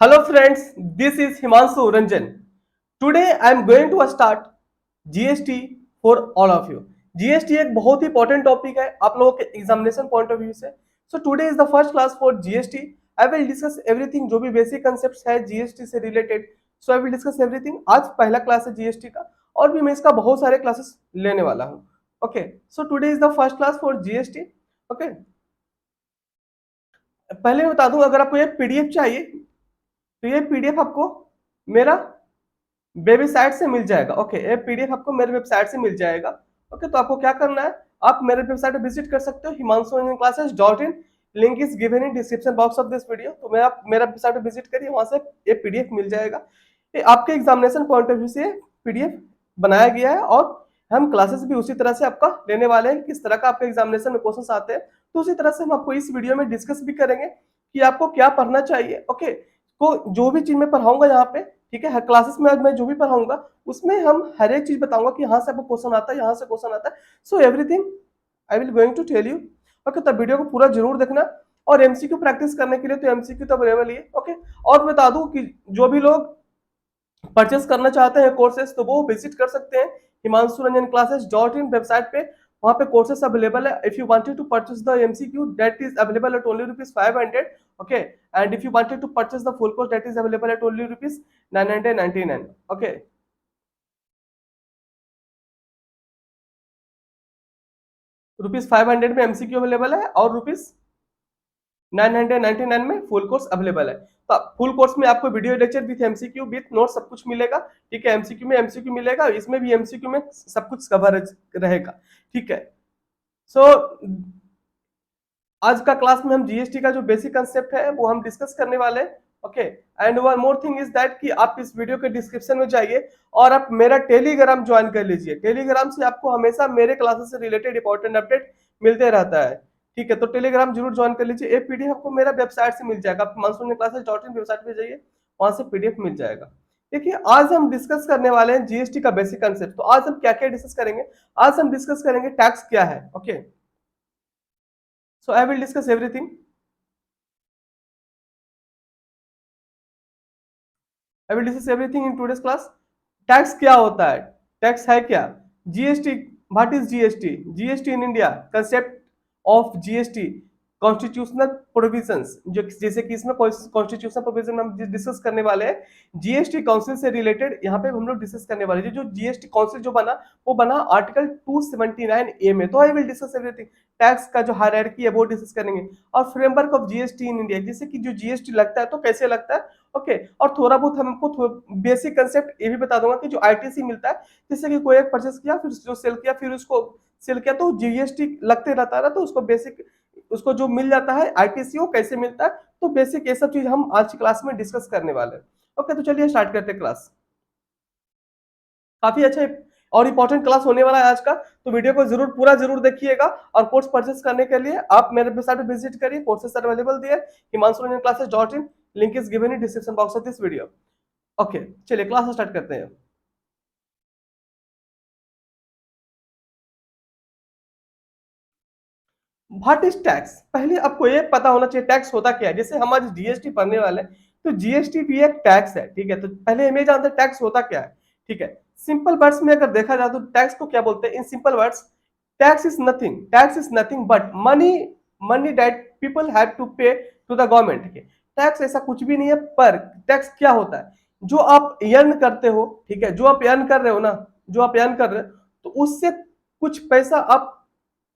Hello friends, this is Himanshu Ranjan. Today I am going to start GST for all of you. GST एक बहुत ही important topic है आप लोगों के examination point of view से. So today is the first class for GST. I will discuss everything जो भी basic concept है GST से related. So I will discuss everything. आज पहला क्लास है GST का और भी मैं इसका बहुत सारे क्लासेस लेने वाला हूँ. Okay, so today is the first class for GST. Okay, पहले मैं बता दूं अगर आपको ये पीडीएफ चाहिए तो ये पीडीएफ आपको मेरा वेबसाइट से मिल जाएगा. ओके, ये पीडीएफ आपको मेरे वेबसाइट से मिल जाएगा. ओके, तो आपको क्या करना है, आप मेरे वेबसाइट पे विजिट कर सकते हो himanshuranjanclasses.in. Link is given in description box of this video. तो मेरा वेबसाइट पे विजिट करिए, वहां से ये पीडीएफ मिल जाएगा. ये आपके एग्जामिनेशन पॉइंट ऑफ व्यू से पीडीएफ बनाया गया है और हम क्लासेस भी उसी तरह से आपका लेने वाले हैं. किस तरह का आपके एग्जामिनेशन में क्वेश्चन आते हैं तो उसी तरह से हम आपको इस वीडियो में डिस्कस भी करेंगे कि आपको क्या पढ़ना चाहिए. ओके, तो जो भी चीज मैं पढ़ाऊंगा यहाँ पे, ठीक है, हर क्लासेस में आज मैं जो भी पढ़ाऊंगा उसमें हम हर एक चीज बताऊंगा कि यहाँ से आपको क्वेश्चन आता है, यहाँ से क्वेश्चन आता है. So everything I will going to tell you. Okay, तो वीडियो को पूरा जरूर देखना. और एमसीक्यू प्रैक्टिस करने के लिए तो एमसीक्यू तो अवेलेबल ही है. ओके, और बता दूं कि जो भी लोग परचेस करना चाहते हैं कोर्सेस तो वो विजिट कर सकते हैं himanshuranjanclasses.in वेबसाइट पे. वहां पे कोर्सेस अवेलेबल है. If you wanted to purchase the MCQ that is available at only ₹500. Okay, and if you wanted to purchase the full course that is available at only ₹999. Okay, ₹500 में MCQ available है और ₹999 में full course available है. तो full course में आपको video lecture with MCQ with note सब कुछ मिलेगा. ठीक है, एमसीक्यू में एमसीक्यू मिलेगा, इसमें भी एमसीक्यू में सब कुछ कवरेज रहेगा. ठीक है, सो आज का क्लास में हम जीएसटी का जो बेसिक कंसेप्ट है वो हम डिस्कस करने वाले हैं. Okay, and one more thing is that कि आप इस वीडियो के डिस्क्रिप्शन में जाइए और आप मेरा टेलीग्राम ज्वाइन कर लीजिए. टेलीग्राम से आपको हमेशा मेरे क्लासेस से रिलेटेड इंपॉर्टेंट अपडेट मिलते रहता है. ठीक है, तो टेलीग्राम जरूर ज्वाइन कर लीजिए. एक पीडीएफ आपको मेरा वेबसाइट से मिल जाएगा. आप himanshuranjanclasses.in वेबसाइट पे जाइए, वहां से पीडीएफ मिल जाएगा. देखिए, आज हम डिस्कस करने वाले हैं जीएसटी का बेसिक कंसेप्ट. तो आज हम क्या क्या डिस्कस करेंगे, आज हम डिस्कस करेंगे टैक्स क्या है. Okay, so I will discuss everything. I will discuss everything in today's class. Tax क्या होता है, टैक्स है क्या, GST, what is GST, GST in India, concept of GST, constitutional provisions, जो जैसे कि इसमें कॉन्स्टिट्यूशनल प्रोविजन हम डिस्कस करने वाले हैं. जीएसटी काउंसिल से रिलेटेड यहाँ पे हम लोग डिस्कस करने वाले हैं. जो जीएसटी काउंसिल जो बना वो बना आर्टिकल 279A में. तो I will discuss everything. Tax का जो हायरार्की है वो डिस्कस करेंगे और framework of GST in India, जैसे कि जो जीएसटी लगता है तो कैसे लगता है. ओके, और थोड़ा बहुत हमको बेसिक कंसेप्ट ये भी बता दूंगा कि जो आईटीसी मिलता है, जैसे कि कोई एक परचेस किया फिर जो सेल किया फिर उसको सेल किया तो जीएसटी लगते रहता है ना, तो उसको बेसिक उसको जो मिल जाता है आईटीसी वो कैसे मिलता है. तो बेसिक ये सब चीज हम आज की क्लास में डिस्कस करने वाले हैं. ओके, तो चलिए स्टार्ट करते हैं क्लास. काफी अच्छा और इंपॉर्टेंट क्लास होने वाला है आज का, तो वीडियो को जरूर पूरा जरूर देखिएगा. और कोर्स परचेस करने के लिए आप मेरे वेबसाइट पे विजिट करिए. Courses are available there himanshuranjanclasses.in. Link is given in description box of this video. Okay, चलिए क्लास स्टार्ट करते हैं. व्हाट इज टैक्स, पहले आपको ये पता होना चाहिए टैक्स होता क्या है. जैसे हम आज जीएसटी पढ़ने वाले हैं तो जीएसटी भी एक टैक्स है. ठीक है, तो पहले हमें जानते हैं टैक्स होता क्या है. ठीक है, सिंपल वर्ड्स में अगर देखा जाए तो टैक्स को क्या बोलते हैं in simple words. Tax is nothing but money, money that people have to pay to the government. Tax ऐसा कुछ भी नहीं है. पर टैक्स क्या होता है, जो आप अर्न करते हो, ठीक है, जो आप अर्न कर रहे हो ना, जो आप अर्न कर रहे हो तो उससे कुछ पैसा आप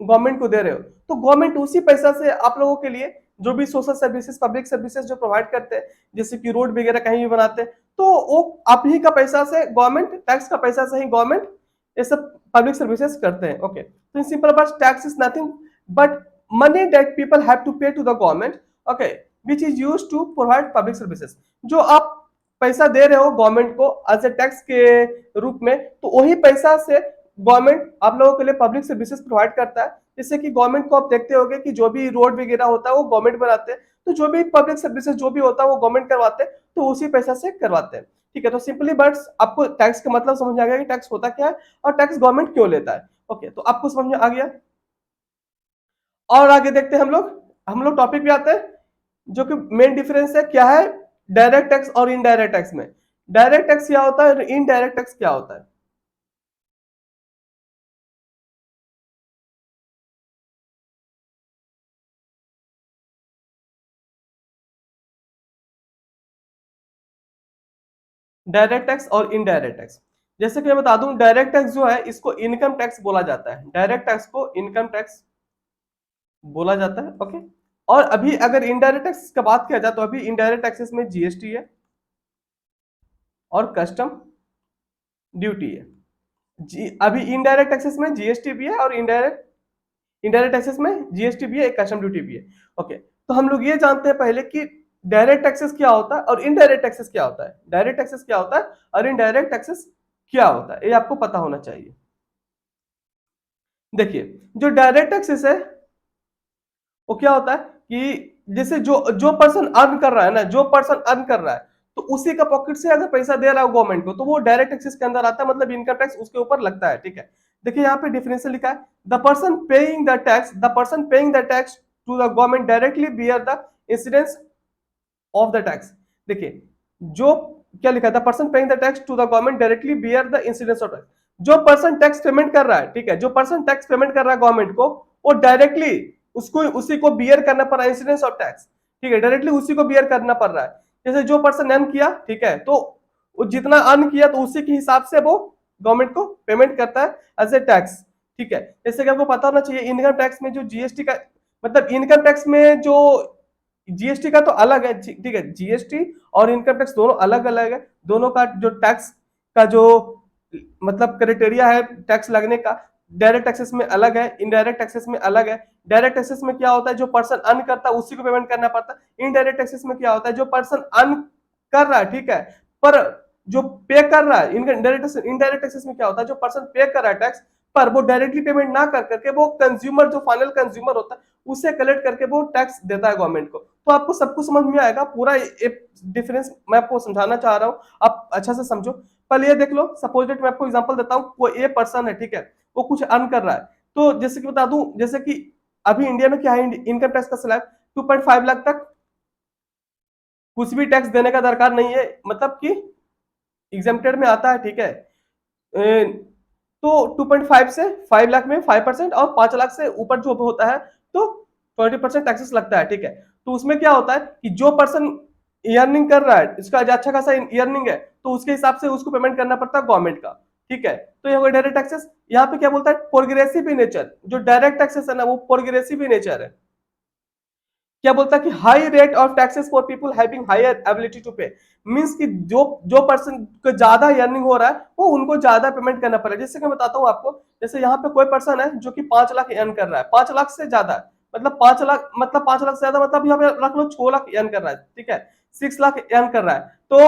गवर्नमेंट को दे रहे हो. तो गवर्नमेंट उसी पैसा से आप लोगों के लिए जो भी सोशल सर्विसेज, पब्लिक सर्विसेज जो प्रोवाइड करते हैं, जैसे कि रोड वगैरह कहीं भी बनाते हैं, तो वो आप ही का पैसा से गवर्नमेंट, टैक्स का पैसा से ही गवर्नमेंट ये सब पब्लिक सर्विसेज करते हैं. ओके, तो in simple words tax is nothing but money that people have to pay to the government. Okay, which is used to provide public services. जो आप पैसा दे रहे हो गवर्नमेंट को एज ए टैक्स के रूप में, तो वही पैसा से गवर्नमेंट आप लोगों के लिए पब्लिक सर्विसेज प्रोवाइड करता है. जैसे कि गवर्नमेंट को आप देखते होंगे कि जो भी रोड वगैरह होता है वो गवर्नमेंट बनाते हैं, तो जो भी पब्लिक सर्विसेज जो भी होता है वो गवर्नमेंट करवाते हैं, तो उसी पैसा से करवाते हैं. ठीक है, तो सिंपली बट्स आपको टैक्स का मतलब समझ आ गया कि टैक्स होता क्या है और टैक्स गवर्नमेंट क्यों लेता है. ओके, तो आपको समझ में आ गया. और आगे देखते हैं हम लोग टॉपिक पे आते हैं. जो कि मेन डिफरेंस है क्या है डायरेक्ट टैक्स और इनडायरेक्ट टैक्स में डायरेक्ट टैक्स क्या होता है और इनडायरेक्ट टैक्स क्या होता है? डायरेक्ट टैक्स और इनडायरेक्ट टैक्स, जैसे कि मैं बता दूं, डायरेक्ट टैक्स जो है इसको इनकम टैक्स बोला जाता है, डायरेक्ट टैक्स को इनकम टैक्स बोला जाता है। ओके, और अभी अगर इनडायरेक्ट टैक्स का बात किया जाए तो अभी इनडायरेक्ट टैक्सेस में जीएसटी है और कस्टम ड्यूटी है। जी, अभी इनडायरेक्ट टैक्सेस में जीएसटी भी है और इनडायरेक्ट इनडायरेक्ट टैक्सेस में जीएसटी भी है, एक कस्टम ड्यूटी भी है। ओके, तो हम लोग ये जानते हैं पहले कि डायरेक्ट टैक्सेस क्या होता है और इनडायरेक्ट टैक्सेस क्या होता है, डायरेक्ट टैक्सेस क्या होता है और इनडायरेक्ट टैक्सेस क्या होता है, ये आपको पता होना चाहिए। देखिए, जो डायरेक्ट टैक्सेस है वो क्या होता है कि जैसे जो जो पर्सन अर्न कर रहा है ना, जो पर्सन अर्न कर रहा है तो उसी का पॉकेट से अगर पैसा दे रहा है गवर्नमेंट को तो वो डायरेक्ट टैक्सेस के अंदर आता है, मतलब इनकम टैक्स उसके ऊपर लगता है। ठीक है, देखिए यहाँ पे डिफरेंशियल लिखा है, the person paying the tax to the government directly bear the incidence of the tax. देखिए, जो क्या लिखा है, the person paying the tax to the government directly bear the incidence of tax. जो पर्सन टैक्स पेमेंट कर रहा है, ठीक है, जो पर्सन टैक्स पेमेंट कर रहा है गवर्नमेंट को, वो डायरेक्टली उसको उसी को बियर करना पड़ रहा है इंसिडेंस ऑफ टैक्स। ठीक है, डायरेक्टली उसी को बियर करना पड़ रहा है। जैसे जो पर्सन अर्न किया, ठीक है, तो वो जितना अर्न किया तो उसी के हिसाब से वो गवर्नमेंट को पेमेंट करता है एज ए टैक्स। ठीक है, जैसे कि आपको पता होना चाहिए इनकम टैक्स में जो जीएसटी का, मतलब इनकम टैक्स में जो जीएसटी का तो अलग है, ठीक है, जीएसटी और इनकम टैक्स दोनों अलग अलग है। दोनों का जो टैक्स का जो मतलब क्राइटेरिया है टैक्स लगने का, डायरेक्ट टैक्सेस में अलग है, इनडायरेक्ट टैक्सेस में अलग है। डायरेक्ट टैक्सेस में क्या होता है, जो पर्सन अर्न करता है उसी को पेमेंट करना पड़ता है। इनडायरेक्ट टैक्सेस में क्या होता है, जो पर्सन अर्न कर रहा है, ठीक है, पर जो पे कर रहा है, इनडायरेक्ट टैक्सेस में क्या होता है, जो पर्सन पे कर रहा है टैक्स, पर वो डायरेक्टली पेमेंट ना कर करके वो कंज्यूमर, जो फाइनल कंज्यूमर होता है, उससे कलेक्ट करके वो टैक्स देता है गवर्नमेंट को। तो आपको सब कुछ समझ में आएगा, पूरा एक डिफरेंस मैं आपको समझाना चाह रहा हूँ, आप अच्छा से समझो। पहले ये देख लो, सपोज डेट मैं आपको एग्जांपल देता हूँ, वो ए पर्सन है, ठीक है, वो कुछ अर्न कर रहा है। तो जैसे कि बता दूं, जैसे कि अभी इंडिया में क्या है, इनकम टैक्स का स्लैब 2.5 लाख तक कुछ भी टैक्स देने का दरकार नहीं है, मतलब कि एग्जेम्प्टेड में आता है। ठीक है, तो 2.5 से 5 लाख में 5% और 5 लाख से ऊपर जो होता है तो 20% टैक्सेस लगता है। ठीक है, तो उसमें क्या होता है कि जो पर्सन अर्निंग कर रहा है, इसका अच्छा खासा अर्निंग है, तो उसके हिसाब से उसको पेमेंट करना पड़ता है गवर्नमेंट का। ठीक है, तो ये हो गया डायरेक्ट टैक्सेस। यहाँ पे क्या बोलता है, प्रोग्रेसिव इन नेचर। जो डायरेक्ट टैक्सेस है ना वो प्रोग्रेसिव इन नेचर है। क्या बोलता है कि high rate of taxes for people having higher ability to pay, means कि जो जो पर्सन को ज्यादा अर्निंग हो रहा है वो उनको ज्यादा पेमेंट करना पड़ेगा। जैसे कि मैं बताता हूँ आपको, जैसे यहाँ पे कोई पर्सन है जो कि 5 लाख अर्न कर रहा है, 5 लाख से ज्यादा, मतलब 5 लाख, मतलब 5 लाख से ज्यादा, मतलब यहाँ पे रख लो 6 लाख अर्न कर रहा है, ठीक है, 6 लाख अर्न कर रहा है, तो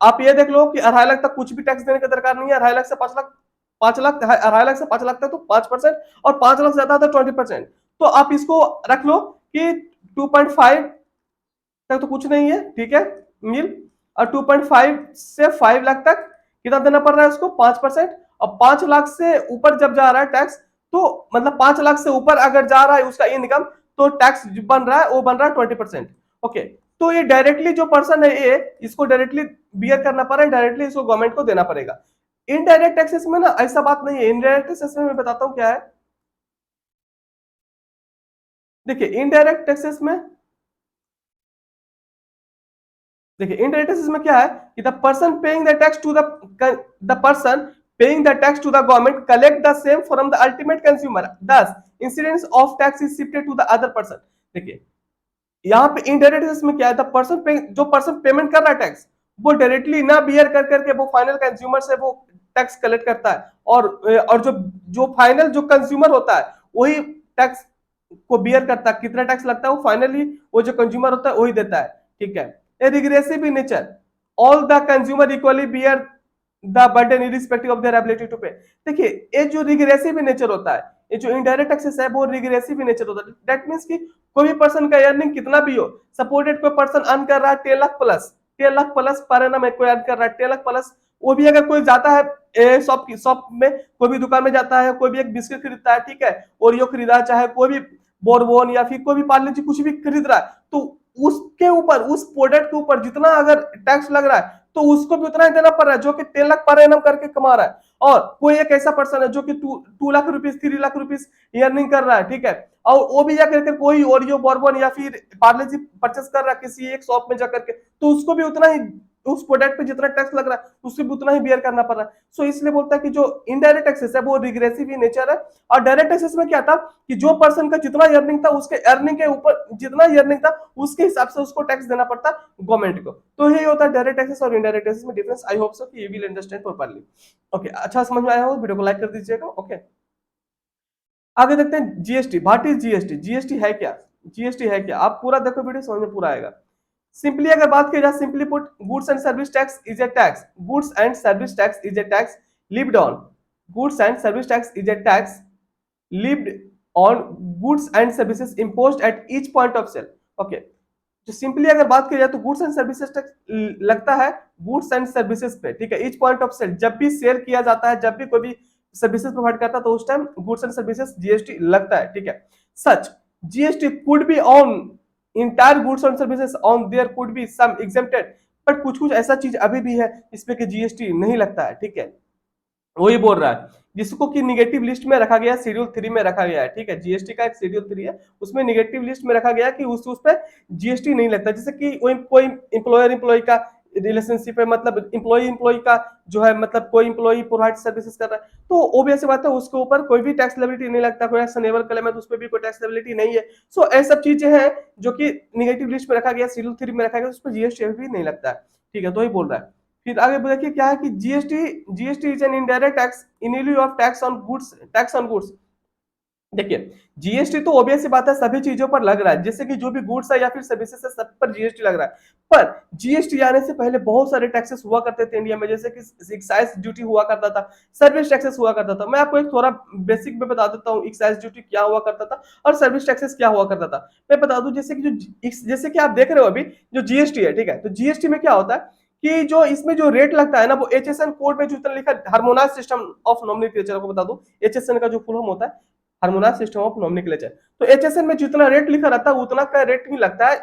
आप ये देख लो कि 2.5 लाख तक कुछ भी टैक्स देने का दरकार नहीं है। 2.5 लाख से 5 लाख, 5 लाख, 2.5 लाख से 5 लाख तक तो 5%, और 5 लाख से ज्यादा तो 20%। तो आप इसको रख लो कि 2.5 तक तो कुछ नहीं है, ठीक है, मील, और 2.5 से 5 लाख तक कितना देना पड़ रहा है उसको, 5%। और 5 लाख से ऊपर जब जा रहा है टैक्स, तो मतलब 5 लाख से ऊपर अगर जा रहा है उसका इनकम, तो टैक्स बन रहा है, वो बन रहा है 20%। ओके, तो ये डायरेक्टली जो पर्सन है ये, इसको डायरेक्टली बियर करना पड़ रहा है, डायरेक्टली इसको गवर्नमेंट को देना पड़ेगा। इनडायरेक्ट टैक्सेस में ना ऐसा बात नहीं है। इनडायरेक्ट टैक्सेस में मैं बताता हूँ क्या है। देखिए इनडायरेक्ट टैक्सेस में, देखिए इनडायरेक्ट टैक्सेस में क्या है कि the person paying the tax to the government collect the same from the ultimate consumer, thus incidence of tax is shifted to the other person. देखिए यहाँ पे इनडायरेक्ट टैक्स में क्या है, द पर्सन पे, जो पर्सन पेमेंट कर रहा है टैक्स, वो डायरेक्टली ना बियर कर करके वो फाइनल कंज्यूमर से वो टैक्स कलेक्ट करता है, और जो जो फाइनल जो कंज्यूमर होता है वही टैक्स को बियर करता है। कितना टैक्स लगता है वो फाइनली वो जो कंज्यूमर होता है वही देता है। ठीक है, a regressive in nature, all the consumer equally bear the burden irrespective of their ability to pay. देखिए ये जो रिग्रेसिव इन नेचर होता है, ये जो इनडायरेक्ट टैक्सेस है वो रिग्रेसिव इन नेचर होता है। दैट मींस कि कोई भी पर्सन का अर्निंग कितना भी हो, सपोर्टेड कोई पर्सन अर्न कर रहा है 10 lakh plus, 10 lakh plus per annum कोई अर्न कर रहा है 10 लाख प्लस, वो भी अगर कोई जाता है शॉप में, कोई भी दुकान में जाता है, कोई भी एक बिस्किट खरीदता है, ठीक है, ओरियो खरीदा, चाहे कोई भी बोरबोन या फिर कोई भी पार्ले जी कुछ भी खरीद रहा है, तो उसके ऊपर, उस प्रोडक्ट के ऊपर जितना अगर टैक्स लग रहा है तो उसको भी उतना ही देना पड़ रहा है, जो कि 10 लाख पर एनम करके कमा रहा है। और कोई एक ऐसा पर्सन है जो कि 2 lakh rupees 3 lakh rupees earning कर रहा है, ठीक है, और वो भी जाकर कोई ओरियो बॉर्बन या फिर पार्ले जी परचेस कर रहा है किसी एक शॉप में जाकर के, तो उसको भी उतना ही, उस प्रोडक्ट पे जितना टैक्स लग रहा है उससे भी उतना ही बियर करना पड़ रहा है। सो इसलिए बोलता है कि जो इनडायरेक्ट टैक्सेस है वो रिग्रेसिव इन नेचर है। और डायरेक्ट टैक्सेस में क्या था कि जो पर्सन का जितना अर्निंग था उसके अर्निंग के ऊपर जितना अर्निंग था उसके हिसाब से उसको टैक्स देना पड़ता गवर्नमेंट को। तो यही होता है डायरेक्ट टैक्सेस और इनडायरेक्ट टैक्सेस में डिफरेंस। आई होप सो कि you will understand properly. Okay, अच्छा समझ में आया हो, वीडियो को लाइक कर दीजिएगा। ओके, आगे देखते हैं GST. What is GST? GST है क्या? जीएसटी है क्या, आप पूरा देखो वीडियो, समझ में पूरा आएगा। सिंपली अगर बात की जाए, simply put, goods and service tax is a tax, goods and service tax is a tax levied on, goods and service tax is a tax levied on goods and services imposed at each point of sale. Okay, तो simply अगर बात की जाए तो goods and services tax लगता है goods and services पे, ठीक है, ईच पॉइंट ऑफ सेल, जब भी सेल किया जाता है, जब भी कोई भी सर्विसेज प्रोवाइड करता है तो उस time goods and services GST लगता है, ठीक है। Such GST could be on entire goods and services on, there could be some exempted, but कुछ कुछ ऐसा चीज अभी भी है इसपे कि जीएसटी नहीं लगता है, ठीक है। वही बोल रहा है जिसको कि निगेटिव लिस्ट में रखा गया, शेड्यूल 3 में रखा गया है, ठीक है, जीएसटी का एक शेड्यूल 3 है, उसमें निगेटिव लिस्ट में रखा गया कि उस पे जीएसटी नहीं लगता। जैसे कि कोई एम्प्लॉयर एम्प्लॉय का रिलेशनशिप है, मतलब एम्प्लॉय का जो है, मतलब कोई एम्प्लॉय प्रोवाइड सर्विसेज कर रहा है तो ऑब्वियस बात है उसके ऊपर कोई भी टैक्स लायबिलिटी नहीं लगता, कोई एक्शनेबल क्लेम है तो उस पर भी कोई टैक्स लायबिलिटी नहीं है। सो ऐसा सब चीजें हैं जो कि निगेटिव लिस्ट में रखा गया, शेड्यूल 3 में रखा गया, उस पर जीएसटी भी नहीं लगता है, ठीक है। तो ही बोल रहा है। फिर आगे देखिए क्या है कि GST is an indirect tax in लिeu of tax on goods. देखिए जीएसटी तो ऑब्वियस सी बात है सभी चीजों पर लग रहा है, जैसे कि जो भी गुड्स है या फिर सर्विसेज है सब पर जीएसटी लग रहा है। पर जीएसटी आने से पहले बहुत सारे टैक्सेस हुआ करते थे इंडिया में, जैसे कि एक्साइज ड्यूटी हुआ करता था, सर्विस टैक्सेस हुआ करता था। मैं आपको एक थोड़ा बेसिक में बता देता हूँ एक्साइज ड्यूटी क्या हुआ करता था और सर्विस टैक्सेस क्या हुआ करता था। मैं बता दूं जैसे कि जैसे कि आप देख रहे हो अभी जो जीएसटी है, ठीक है, तो जीएसटी में क्या होता है कि जो इसमें जो रेट लगता है ना वो एचएसएन कोड में जो इतना लिखा हार्मोनाइज्ड सिस्टम ऑफ नॉमिनक्लेचर, को बता दूं एचएसएन का जो फुल फॉर्म होता है हार्मोनाइज्ड सिस्टम ऑफ नॉमिनक्लेचर। तो एचएसएन में जितना रेट लिखा रहता है उतना का रेट ही लगता है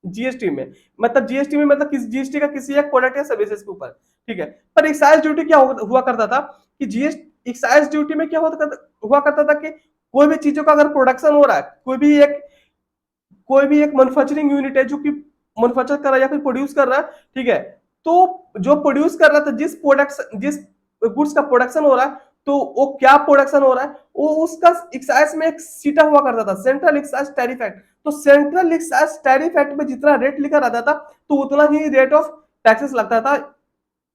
जीएसटी में, मतलब जीएसटी में, मतलब जीएसटी का किसी एक प्रोडक्ट या सर्विसेज के ऊपर, ठीक है। पर एक्साइज ड्यूटी क्या हुआ करता था कि जीएसटी एक्साइज ड्यूटी में क्या हुआ करता था कि कोई भी चीजों का अगर प्रोडक्शन हो रहा है, कोई भी एक मैन्युफैक्चरिंग यूनिट है जो कि मैन्युफैक्चर कर रहा है या फिर प्रोड्यूस कर रहा है, ठीक है, तो जो प्रोड्यूस कर रहा था जिस गुड्स का प्रोडक्शन हो रहा है तो वो क्या प्रोडक्शन हो रहा है वो उसका एक्साइज में एक सीटा हुआ करता था, सेंट्रल एक्साइज टैरिफ एक्ट। तो सेंट्रल एक्साइज टैरिफ एक्ट में जितना रेट लिखा रहता था तो उतना ही रेट ऑफ टैक्सेस लगता था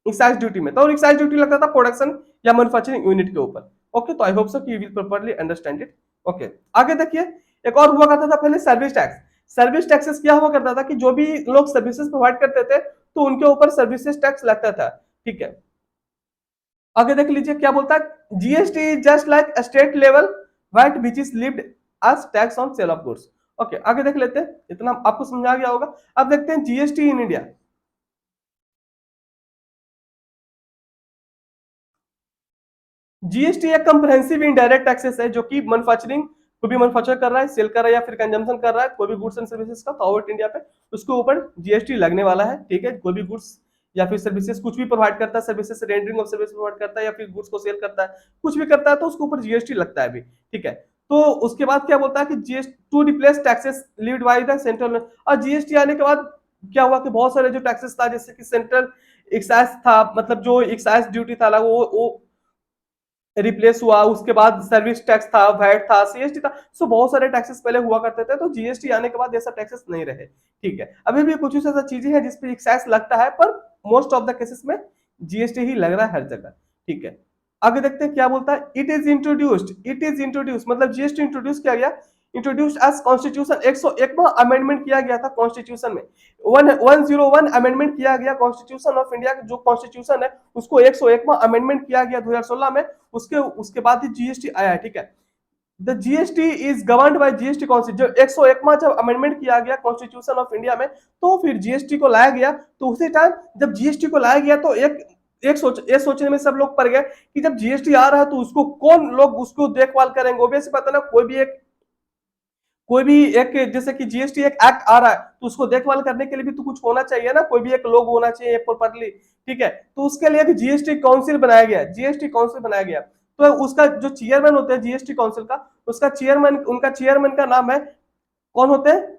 एक्साइज ड्यूटी में। तो एक्साइज ड्यूटी लगता था प्रोडक्शन या मैन्युफैक्चरिंग यूनिट के ऊपर। ओके, तो आई होप सो कि you will properly understand it. Okay, आगे देखिए एक और हुआ करता था पहले सर्विस टैक्स। सर्विस टैक्सेस क्या हुआ करता था कि जो भी लोग सर्विसेज प्रोवाइड करते थे तो उनके ऊपर सर्विसेज टैक्स लगता था, ठीक है। आगे देख लीजिए क्या बोलता है, GST is just like state level VAT which is levied as tax on sale of goods. Okay, आगे देख लेते हैं, इतना आपको समझ आ गया होगा। अब देखते हैं जीएसटी इन इंडिया। जीएसटी एक कंप्रहेंसिव इनडायरेक्ट टैक्सेस है जो कि मैन्युफैक्चरिंग, कोई भी मैन्युफैक्चर कर रहा है, सेल कर रहा है या फिर कंजम्पशन कर रहा है कोई भी गुड्स एंड सर्विसेज का थ्रू आउट इंडिया पे, उसके ऊपर जीएसटी लगने वाला है, ठीक है। कोई भी गुड्स या फिर सर्विसेज कुछ भी प्रोवाइड करता है, services rendering of service provide करता है या फिर गुड्स को सेल करता है, कुछ भी करता है तो उसके ऊपर जीएसटी लगता है अभी, ठीक है। तो उसके बाद क्या बोलता है कि GST to replace taxes levied by the central. और जीएसटी आने के बाद क्या हुआ कि बहुत सारे जो टैक्सेस था जैसे कि सेंट्रल एक्साइज था, मतलब जो एक्साइज ड्यूटी था वो रिप्लेस हुआ, उसके बाद सर्विस टैक्स था, वैट था, सीएसटी था। सो बहुत सारे टैक्सेस पहले हुआ करते थे, तो जीएसटी आने के बाद ऐसा टैक्सेस नहीं रहे, ठीक है। अभी भी कुछ ऐसा चीजें हैं जिसपे एक्साइज लगता है पर मोस्ट ऑफ द केसेस में जीएसटी ही लग रहा है हर जगह, ठीक है। आगे देखते हैं क्या बोलता है, इट इज इंट्रोड्यूस्ड मतलब जीएसटी इंट्रोड्यूस किया गया, इंट्रोड्यूस्ड एज कॉन्स्टिट्यूशन 101वां अमेंडमेंट किया गया था कॉन्स्टिट्यूशन में, 101 अमेंडमेंट किया गया कॉन्स्टिट्यूशन ऑफ इंडिया, जो कॉन्स्टिट्यूशन है उसको 101वां अमेंडमेंट किया गया 2016 में। उसके बाद ही जीएसटी आया है, ठीक है। The GST is governed bye GST constitution, जब 101वां जब अमेंडमेंट किया गया कॉन्स्टिट्यूशन ऑफ इंडिया में तो फिर जीएसटी को लाया गया। तो उसी टाइम जब जीएसटी को लाया गया तो ये सोचने में सब लोग पड़ गए कि जब जीएसटी आ रहा है तो उसको कौन लोग उसको देखभाल करेंगे। ऑब्वियसली पता ना कोई भी एक, जैसे कि जीएसटी एक एक्ट आ रहा है तो उसको देखभाल करने के लिए भी तो कुछ होना चाहिए ना, कोई भी एक लोग होना चाहिए प्रॉपरली, ठीक है। तो उसके लिए एक जीएसटी काउंसिल बनाया गया, जीएसटी काउंसिल बनाया गया। तो उसका जो चेयरमैन होते हैं जीएसटी काउंसिल का, उसका चेयरमैन, उनका चेयरमैन का नाम है, कौन होते हैं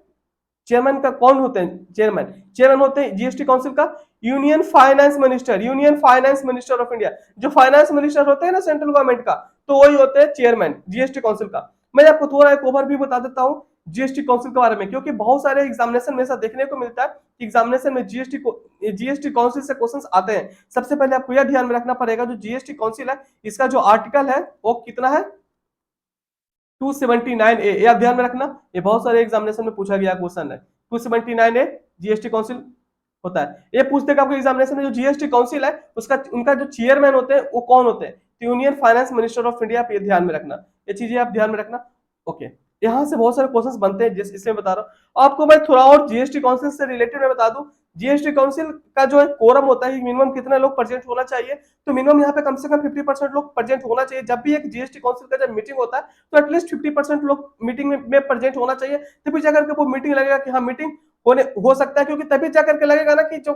चेयरमैन का, कौन होते हैं चेयरमैन, चेयरमैन होते हैं जीएसटी काउंसिल का union finance minister, union finance minister of India. जो फाइनेंस मिनिस्टर होते हैं ना सेंट्रल गवर्नमेंट का, तो वही होते हैं चेयरमैन जीएसटी काउंसिल का। मैं आपको थोड़ा एक ओवरव्यू बता देता हूँ जीएसटी काउंसिल के बारे में, क्योंकि बहुत सारे एग्जामिनेशन में ऐसा देखने को मिलता है कि एग्जामिनेशन में जीएसटी काउंसिल से क्वेश्चंस आते हैं। सबसे पहले आपको यह ध्यान में रखना पड़ेगा, जो जीएसटी काउंसिल है इसका जो आर्टिकल है वो कितना है, 279A, ये आप ध्यान में रखना, ये बहुत सारे एग्जामिनेशन में पूछा गया क्वेश्चन है। 279A जीएसटी काउंसिल होता है। ये पूछते हैं आपको एग्जामिनेशन में, जो जीएसटी काउंसिल है उसका, उनका जो चेयरमैन होते हैं वो कौन होते हैं, तो union finance minister of India, ये ध्यान में रखना, ये चीजें आप ध्यान में रखना। ओके, यहाँ से बहुत सारे क्वेश्चंस बनते हैं, जिस इसमें बता रहा हूँ आपको। मैं थोड़ा और जीएसटी काउंसिल से रिलेटेड मैं बता दूं, जीएसटी काउंसिल का जो है कोरम होता है, मिनिमम कितने लोग प्रेजेंट होना चाहिए, तो मिनिमम यहाँ पे कम से कम 50% लोग प्रेजेंट होना चाहिए। जब भी एक जीएसटी काउंसिल का जब मीटिंग होता है तो एटलीस्ट 50% लोग मीटिंग में प्रेजेंट होना चाहिए, तभी जाकर के वो मीटिंग लगेगा कि हाँ मीटिंग होने हो सकता है, क्योंकि तभी जाकर के लगेगा ना कि जो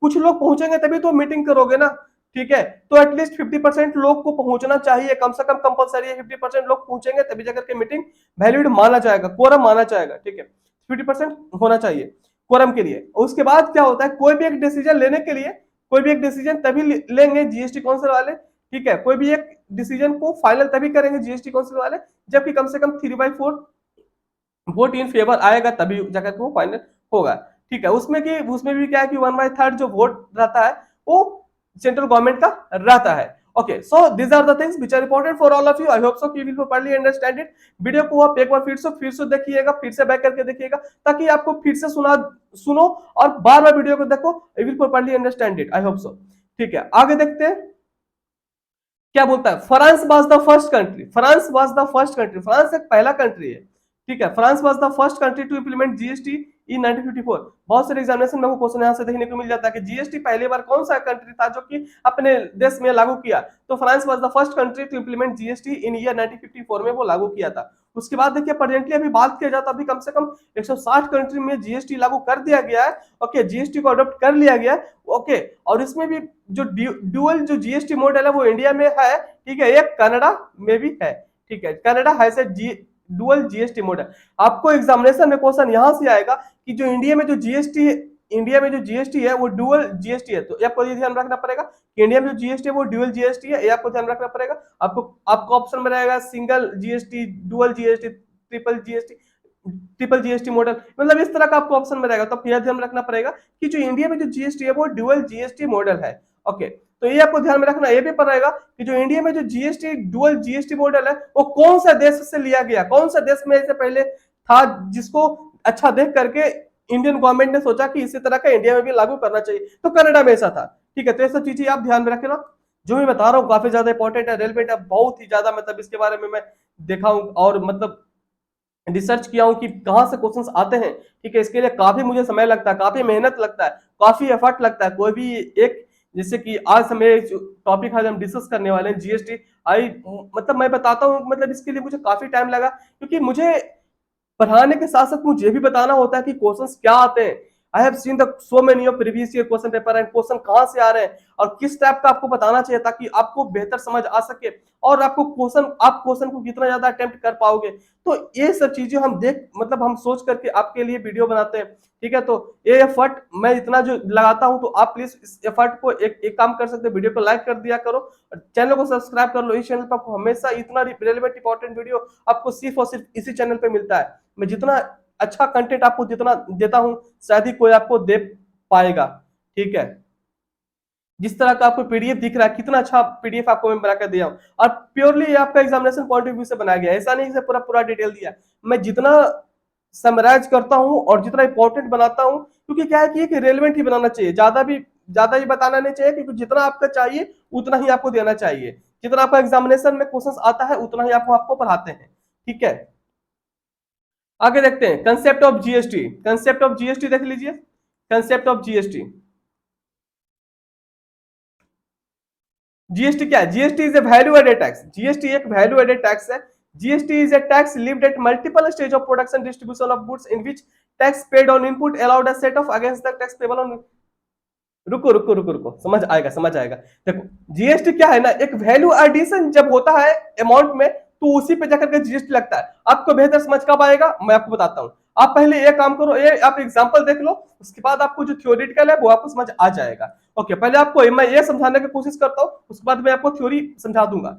कुछ लोग पहुंचेंगे तभी तो मीटिंग करोगे ना, ठीक है। तो एटलीस्ट 50% लोग को पहुंचना चाहिए, कम से कम कंपलसरी है 50% लोग पहुंचेंगे तभी जाकर के मीटिंग वैलिड माना जाएगा, कोरम माना जाएगा, ठीक है। 50% होना चाहिए कोरम के लिए। उसके बाद क्या होता है, कोई भी एक डिसीजन लेने के लिए, कोई भी एक डिसीजन तभी लेंगे जीएसटी काउंसिल वाले, ठीक है। कोई भी एक डिसीजन को फाइनल तभी करेंगे जीएसटी काउंसिल वाले जबकि कम से कम 3/4 वोट इन फेवर आएगा, तभी जाकर के वो फाइनल होगा, ठीक है। उसमें भी क्या है कि 1/3 जो वोट रहता है वो सेंट्रल गवर्नमेंट का रहता है। Okay, so this are the things which are important for all of you. I hope so you will properly understand it. Video को आप एक बार फिर से देखिएगा, फिर से बैक करके देखिएगा, ताकि आपको फिर से सुनो और बार बार वीडियो को देखो, you will properly understand it. I hope so, ठीक है। आगे देखते हैं क्या बोलता है। France was the first country, France was the first country, France एक पहला कंट्री है, ठीक है। France was the first country to implement GST in 1954। बहुत सारे एग्जामिनेशन में क्वेश्चन यहाँ से देखने को मिल जाता है कि जीएसटी पहली बार कौन सा कंट्री था जो कि अपने देश में लागू किया, तो France was the first country to implement GST in year 1954 में वो लागू किया था। उसके बाद देखिए प्रेजेंटली अभी बात किया जाता, अभी कम से कम 160 कंट्री में जीएसटी लागू कर दिया गया है। ओके, जीएसटी को अडॉप्ट कर लिया गया है। ओके, और इसमें भी जो ड्यूअल जो जीएसटी मॉडल है वो इंडिया में है, ठीक है, एक कनाडा में भी है, ठीक है। Canada has a dual GST model. आपको एग्जामिनेशन में क्वेश्चन यहां से आएगा कि जो इंडिया में जो जीएसटी है वो डुअल जीएसटी है, तो आपको ये ध्यान रखना पड़ेगा कि इंडिया में जो जीएसटी है वो डुअल जीएसटी है, ये आपको ध्यान रखना पड़ेगा। आपको ऑप्शन में रहेगा single GST, dual GST, triple GST model, मतलब इस तरह का आपको ऑप्शन में रहेगा। तो यह ध्यान रखना पड़ेगा कि जो इंडिया में जो जीएसटी है वो डुअल जीएसटी मॉडल है। ओके, तो ये आपको ध्यान में रखना, ये भी पड़ेगा कि जो इंडिया में जो जीएसटी डुअल जीएसटी मॉडल है वो कौन सा देश से लिया गया, कौन सा देश में इससे पहले था जिसको अच्छा देख करके इंडियन गवर्नमेंट ने सोचा कि इसी तरह का इंडिया में भी लागू करना चाहिए, तो कनाडा में ऐसा था, ठीक है। तो ये सब चीजें आप ध्यान में रखना, जो मैं बता रहा हूँ काफी ज्यादा इंपॉर्टेंट है, रेलिवेंट है, बहुत ही ज्यादा, मतलब इसके बारे में मैं देखा हूँ और मतलब रिसर्च किया हूं कि कहां से क्वेश्चंस आते हैं, ठीक है। इसके लिए काफी मुझे समय लगता है, काफी मेहनत लगता है, काफी एफर्ट लगता है। कोई भी एक, जैसे कि आज हमें टॉपिक आज हम डिस्कस करने वाले हैं जीएसटी, आई मतलब मैं बताता हूँ, मतलब इसके लिए मुझे काफी टाइम लगा, क्योंकि मुझे पढ़ाने के साथ साथ मुझे ये भी बताना होता है कि क्वेश्चंस क्या आते हैं। I have seen the so many of previous year question paper and question कहां से आ रहे हैं और किस टाइप का आपको बताना चाहिए ताकि आपको बेहतर समझ आ सके और आपको क्वेश्चन को कितना ज्यादा अटेम्प्ट कर पाओगे। तो ये सब चीजें हम मतलब हम सोच करके आपके लिए वीडियो बनाते हैं, ठीक है। तो ये एफर्ट मैं इतना जो लगाता हूं, तो आप प्लीज इस एफर्ट को एक काम कर सकते हैं, वीडियो को लाइक कर दिया करो, चैनल को सब्सक्राइब कर लो। इस चैनल पर आपको हमेशा इतना रेलेवेंट इंपॉर्टेंट वीडियो आपको सिर्फ और सिर्फ इसी चैनल पे मिलता है। मैं जितना अच्छा कंटेंट आपको जितना देता हूं शायद ही कोई आपको दे पाएगा, ठीक है। जिस तरह का आपको पीडीएफ दिख रहा है, कितना अच्छा पीडीएफ आपको मैं बनाकर दिया हूं, और प्योरली आपका एग्जामिनेशन पॉइंट ऑफ व्यू से बनाया गया, ऐसा नहीं कि पूरा पूरा डिटेल दिया। मैं जितना समराइज करता हूं और जितना इंपॉर्टेंट बनाता हूं, क्योंकि क्या है कि एक रेलेवेंट ही बनाना चाहिए, ज्यादा ही बताना नहीं चाहिए, क्योंकि जितना आपका चाहिए उतना ही आपको देना चाहिए, जितना आपका एग्जामिनेशन में क्वेश्चन आता है उतना ही आपको पढ़ाते हैं, ठीक है। आगे देखते हैं concept of GST, concept of GST देख लीजिए, कंसेप्ट ऑफ जीएसटी। जीएसटी क्या है? GST is a value added tax, GST एक वैल्यू एडेड टैक्स है। GST is a tax levied at multiple stage of production distribution of goods in which tax paid on input allowed a set off against the tax payable on. रुको रुको रुको रुको, समझ आएगा समझ आएगा। देखो जीएसटी क्या है ना, एक वैल्यू एडिशन जब होता है अमाउंट में तो उसी पे जाकर के जीएसटी लगता है। आपको बेहतर समझ कब आएगा मैं आपको बताता हूँ। आप पहले ये काम करो, ये आप एग्जांपल देख लो, उसके बाद आपको जो थ्योरेटिकल है वो आपको समझ आ जाएगा। ओके, पहले आपको मैं ये समझाने की कोशिश करता हूँ, उसके बाद मैं आपको थ्योरी समझा दूंगा।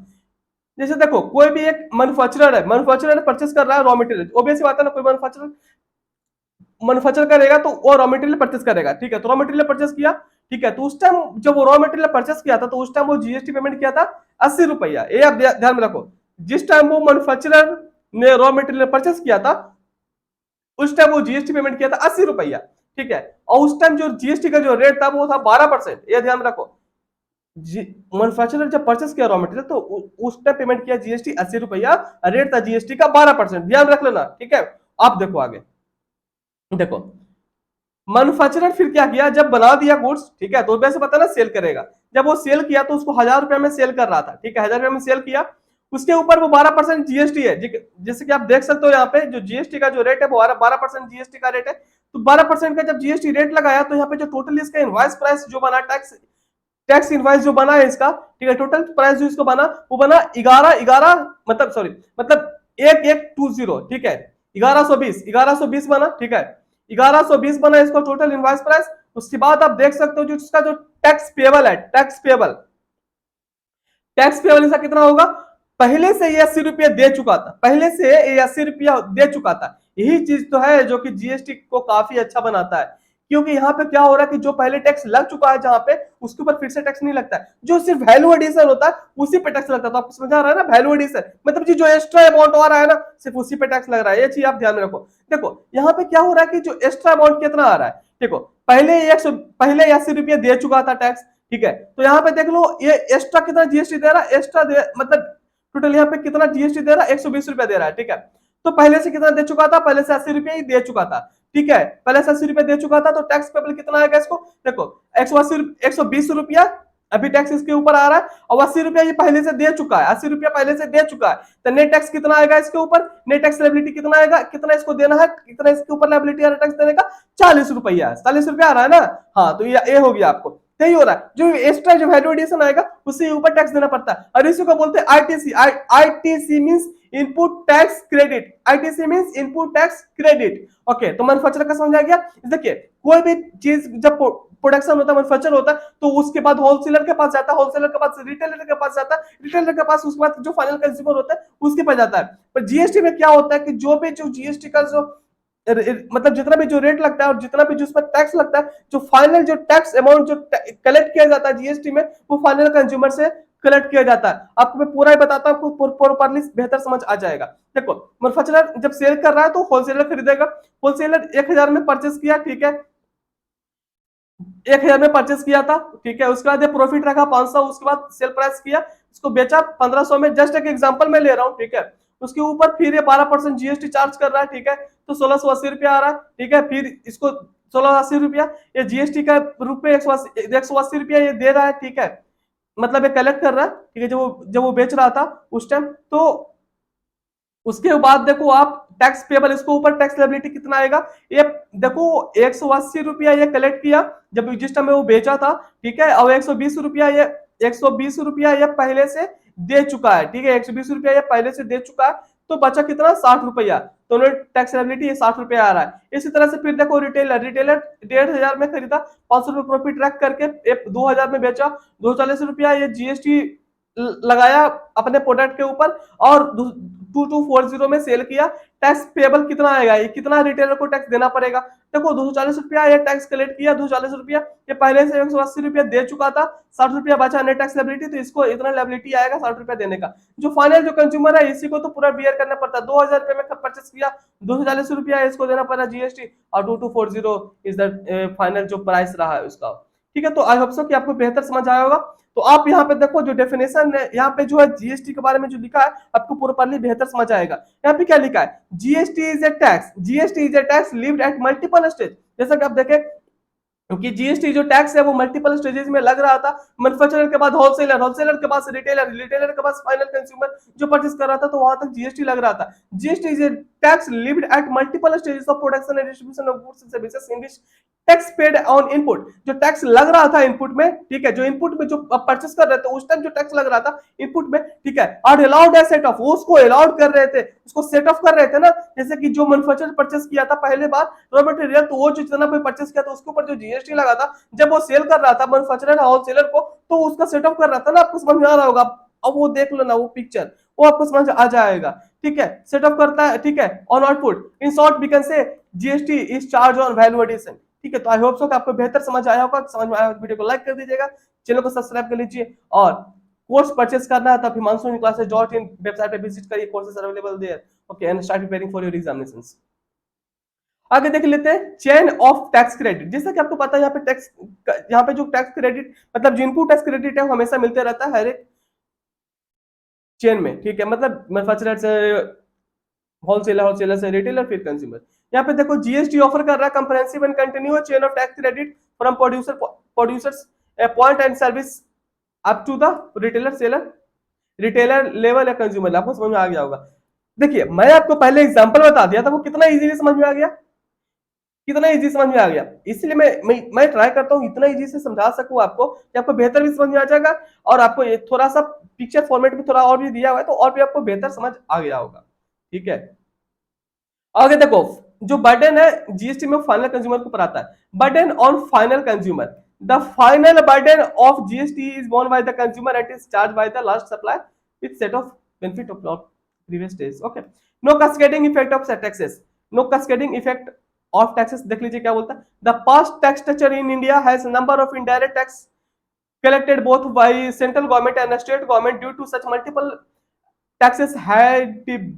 जैसे देखो कोई भी एक मैन्युफैक्चरर है, मैन्युफैक्चरर परचेस कर रहा है रॉ मटेरियल, ऑब्वियस बात है ना, कोई मैन्युफैक्चर करेगा तो वो रॉ मटेरियल परचेस करेगा, ठीक है। तो रॉ मटेरियल परचेस किया, ठीक है। तो उस टाइम जब वो रॉ मटेरियल परचेस किया था तो उस टाइम वो जीएसटी पेमेंट किया था 80 रुपया। ये आप ध्यान में रखो, जिस टाइम वो मैन्युफैक्चरर ने रॉ मटेरियल परचेस किया था उस टाइम वो जीएसटी पेमेंट किया था 80 रुपया, ठीक है। और उस टाइम जो जीएसटी का जो रेट था वो था 12%। ये ध्यान रखो, मैन्युफैक्चरर जब परचेस किया रॉ मटेरियल तो उस टाइम पेमेंट किया जीएसटी 80 रुपया, रेट था जीएसटी का 12%। ध्यान रख लेना, ठीक है। आप देखो आगे, देखो मैन्युफैक्चरर फिर क्या किया, जब बना दिया गुड्स, ठीक है, तो वैसे पता ना सेल करेगा। जब वो सेल किया तो उसको 1000 रुपया में सेल कर रहा था, ठीक है, 1000 रुपया में सेल किया। उसके ऊपर वो 12% जीएसटी है, जैसे कि आप देख सकते हो यहाँ पे जो जीएसटी का जो रेट है वो 12% जीएसटी का रेट है। तो 12% का जब जीएसटी रेट लगाया तो यहाँ पे जो टोटल इसका इनवॉइस प्राइस जो बना, टैक्स टैक्स इनवॉइस जो बना है इसका, ठीक है, टोटल प्राइस जो इसको बना वो बना 11 मतलब सॉरी मतलब 1120, ठीक है, 1120 बना, ठीक है, 1120 बना इसका टोटल इनवॉइस प्राइस। उसके बाद आप देख सकते हो जो इसका जो टैक्स पेबल है, टैक्स पेबल इसका कितना होगा। पहले से ये 80 रुपया दे चुका था, पहले से ये 80 रुपया दे चुका था। यही चीज तो है जो कि जीएसटी को काफी अच्छा बनाता है, क्योंकि यहाँ पे क्या हो रहा है कि जो पहले टैक्स लग चुका है जहां पे उसके ऊपर फिर से टैक्स नहीं लगता है, जो सिर्फ वैल्यू एडिशन होता है उसी पे टैक्स लगता है। तो आपको समझ आ रहा है ना, वैल्यू एडिशन मतलब जी जो एक्स्ट्रा अमाउंट आ रहा है ना सिर्फ उसी पे टैक्स लग रहा है। ये चीज आप ध्यान में रखो। देखो यहाँ पे क्या हो रहा है कि जो एक्स्ट्रा अमाउंट कितना आ रहा है, देखो पहले 80 रुपया दे चुका था टैक्स, ठीक है। तो यहाँ पे देख लो ये एक्स्ट्रा कितना जीएसटी दे रहा है, मतलब टोटल यहाँ पे कितना जीएसटी दे रहा है, 120 रुपया दे रहा है, ठीक है। तो पहले से कितना दे चुका था, पहले से 80 रुपया ही दे चुका था, ठीक है, पहले से 80 रुपया दे चुका था। तो टैक्स पेबल कितना आएगा इसको, देखो 120 रुपया अभी टैक्स इसके ऊपर आ रहा है, और 80 रुपया ये पहले से दे चुका है, 80 रुपया पहले से दे चुका है। तो नेट टैक्स कितना आएगा इसके ऊपर, नेट टैक्स लायबिलिटी कितना आएगा, कितना इसको देना है, कितना इसके ऊपर लायबिलिटी आ रहा है टैक्स देने का, 40 रुपया, 40 रुपया आ रहा है ना। हाँ, तो ये हो गया आपको, यही हो रहा है। जो एक्स्ट्रा जो वैल्यू एडिशन आएगा उससे ऊपर टैक्स देना पड़ता है, और इसी को बोलते हैं ITC. ITC means input tax credit, ITC means input tax credit. Okay, तो मैन्युफैक्चरर का समझ आ गया। देखिए कोई भी चीज जब प्रोडक्शन होता है, मैन्युफैक्चर होता है, तो उसके बाद होलसेलर के पास जाता है, होलसेलर के पास रिटेलर के पास जाता है, रिटेलर के पास उसके बाद जो फाइनल कंज्यूमर होता है उसके पास जाता है। पर जीएसटी में क्या होता है कि जो भी जो जीएसटी का जो मतलब जितना भी जो रेट लगता है और जितना भी जो उस पर टैक्स लगता है, जो फाइनल जो टैक्स अमाउंट जो कलेक्ट किया जाता है जीएसटी में वो फाइनल कंज्यूमर से कलेक्ट किया जाता है। आपको मैं पूरा ही बताता हूं, आपको प्रॉपर्ली बेहतर समझ आ जाएगा। देखो मैन्युफैक्चरर जब सेल कर रहा है तो होलसेलर खरीदेगा, होलसेलर 1000 में परचेस किया, ठीक है, 1000 में परचेस किया था, ठीक है। उसके बाद प्रॉफिट रखा 500, उसके बाद सेल प्राइस किया, इसको बेचा 1500 में, जस्ट एक एग्जांपल में ले रहा हूं, ठीक है। उसके ऊपर फिर ये 12% जीएसटी चार्ज कर रहा है, ठीक है, तो 1680 रुपया आ रहा है, ठीक है। फिर इसको 1680 रुपया ये जीएसटी का रूप में 180 रुपया ये दे रहा है, ठीक है, मतलब ये कलेक्ट कर रहा है, ठीक है, जब वो बेच रहा था उस टाइम। तो उसके बाद देखो आप टैक्स पेबल, इसको ऊपर टैक्स लायबिलिटी कितना आएगा, ये देखो 180 रुपया ये कलेक्ट किया जब जिस टाइम वो बेचा था, ठीक है, और 120 रुपया ये पहले से दे चुका है, ठीक है, 120 रुपया ये पहले से दे चुका है। तो बचा कितना, 60 रुपया। तो टैक्स लायबिलिटी ये 60 रुपया आ रहा है। इसी तरह से फिर देखो रिटेलर 1500 में खरीदा, 500 रुपये प्रॉफिट रख करके 2000 में बेचा, 240 रुपया ये जीएसटी लगाया अपने प्रोडक्ट के ऊपर, और 2240 में सेल किया। टैक्स पेबल कितना आएगा, ये कितना रिटेलर को टैक्स देना पड़ेगा, देखो 240 रुपया ये टैक्स कलेक्ट किया, 240 रुपया ये पहले से 180 रुपया दे चुका था, 60 रुपया बचा नेट टैक्स लायबिलिटी, तो इसको इतना लायबिलिटी आएगा 60 रुपया देने का। जो फाइनल जो कंज्यूमर है इसी को तो पूरा बियर करना पड़ता है। 2000 रुपये में परचेस किया, 240 रुपया इसको देना पड़ा जीएसटी, और 2240 इज द फाइनल जो प्राइस रहा है उसका, ठीक है। तो आई होप सो कि आपको बेहतर समझ आया होगा। तो आप यहाँ पे देखो जो डेफिनेशन है यहाँ पे जो है जीएसटी के बारे में जो लिखा है आपको प्रॉपर्ली बेहतर समझ आएगा। यहाँ पे क्या लिखा है, GST is a tax levied at multiple stage. जैसा कि आप देखें क्योंकि जीएसटी जो टैक्स है वो मल्टीपल स्टेजेस में लग रहा था, मैन्युफैक्चरर के बाद होलसेलर, होलसेलर के पास रिटेलर, रिटेलर के पास फाइनल कंज्यूमर जो परचेस कर रहा था, तो वहां तक जीएसटी लग रहा था। GST is a tax levied at multiple stages of production and distribution of goods and services in which tax paid on input, जो टैक्स लग रहा था इनपुट में, ठीक है, जो इनपुट में जो परचेस कर रहे थे उस टाइम जो टैक्स लग रहा था इनपुट में, ठीक है, और अलाउड है सेट ऑफ, उसको अलाउड कर रहे थे, उसको सेट ऑफ कर रहे थे ना। जैसे कि जो मैन्युफैक्चरर परचेस किया था पहले बार रॉ मटेरियल, तो वो जो जितना भी परचेस किया था उसके ऊपर जो जीएसटी लगा था, जब वो सेल कर रहा था मैन्युफैक्चरर होलसेलर को, तो उसका सेट ऑफ कर रहा था ना। आपको समझ में आ रहा होगा, अब वो देख लो ना वो पिक्चर, वो आपको समझ आ जाएगा, ठीक है, सेट ऑफ करता है, ठीक है, on output. In short we can say GST is charge on value addition, ठीक है। तो आई होप सो कि आपको बेहतर समझ आया होगा। समझ में आया हो तो वीडियो को लाइक कर दीजिएगा, चैनल को सब्सक्राइब कर लीजिए, और कोर्स परचेस करना है तो Himanshu classes dot in website पे विजिट करिए, courses available there, okay, and start preparing for your examinations. आगे देख लेते हैं चेन ऑफ टैक्स क्रेडिट। जैसा कि आपको पता है यहाँ पे टैक्स, यहाँ पे जो टैक्स क्रेडिट मतलब जो इनपुट टैक्स क्रेडिट है वो हमेशा मिलते रहता है हर एक चेन में, ठीक है, मतलब मैन्युफैक्चरर से होलसेलर, होलसेलर से रिटेलर, फिर कंज्यूमर। यहाँ पे देखो जीएसटी ऑफर कर रहा है comprehensive and continuous chain of tax credit from producers point and service up to the retailer seller, retailer level या कंज्यूमर। आपको समझ में आ गया होगा। देखिए मैं आपको पहले एग्जांपल बता दिया था, वो कितना इजीली समझ में आ गया, कितना इजी समझ में आ गया। इसलिए मैं ट्राई करता हूँ इतना इजी से समझा सकूं आपको कि आपको बेहतर भी समझ में आ जाएगा, और आपको ये थोड़ा सा पिक्चर फॉर्मेट में थोड़ा और भी दिया हुआ है तो और भी आपको बेहतर समझ आ गया होगा, ठीक है। आगे देखो, जो बर्डन है जीएसटी में फाइनल कंज्यूमर को ऊपर आता है, burden on final consumer. The final burden of GST is borne by the consumer and is charge by the last supply with set off benefit of previous days, okay. No cascading effect of taxes, no cascading effect of taxes. देख लीजिए क्या बोलता है, the past tax structure in India has number of indirect tax collected both by central government and state government. Due to such multiple taxes had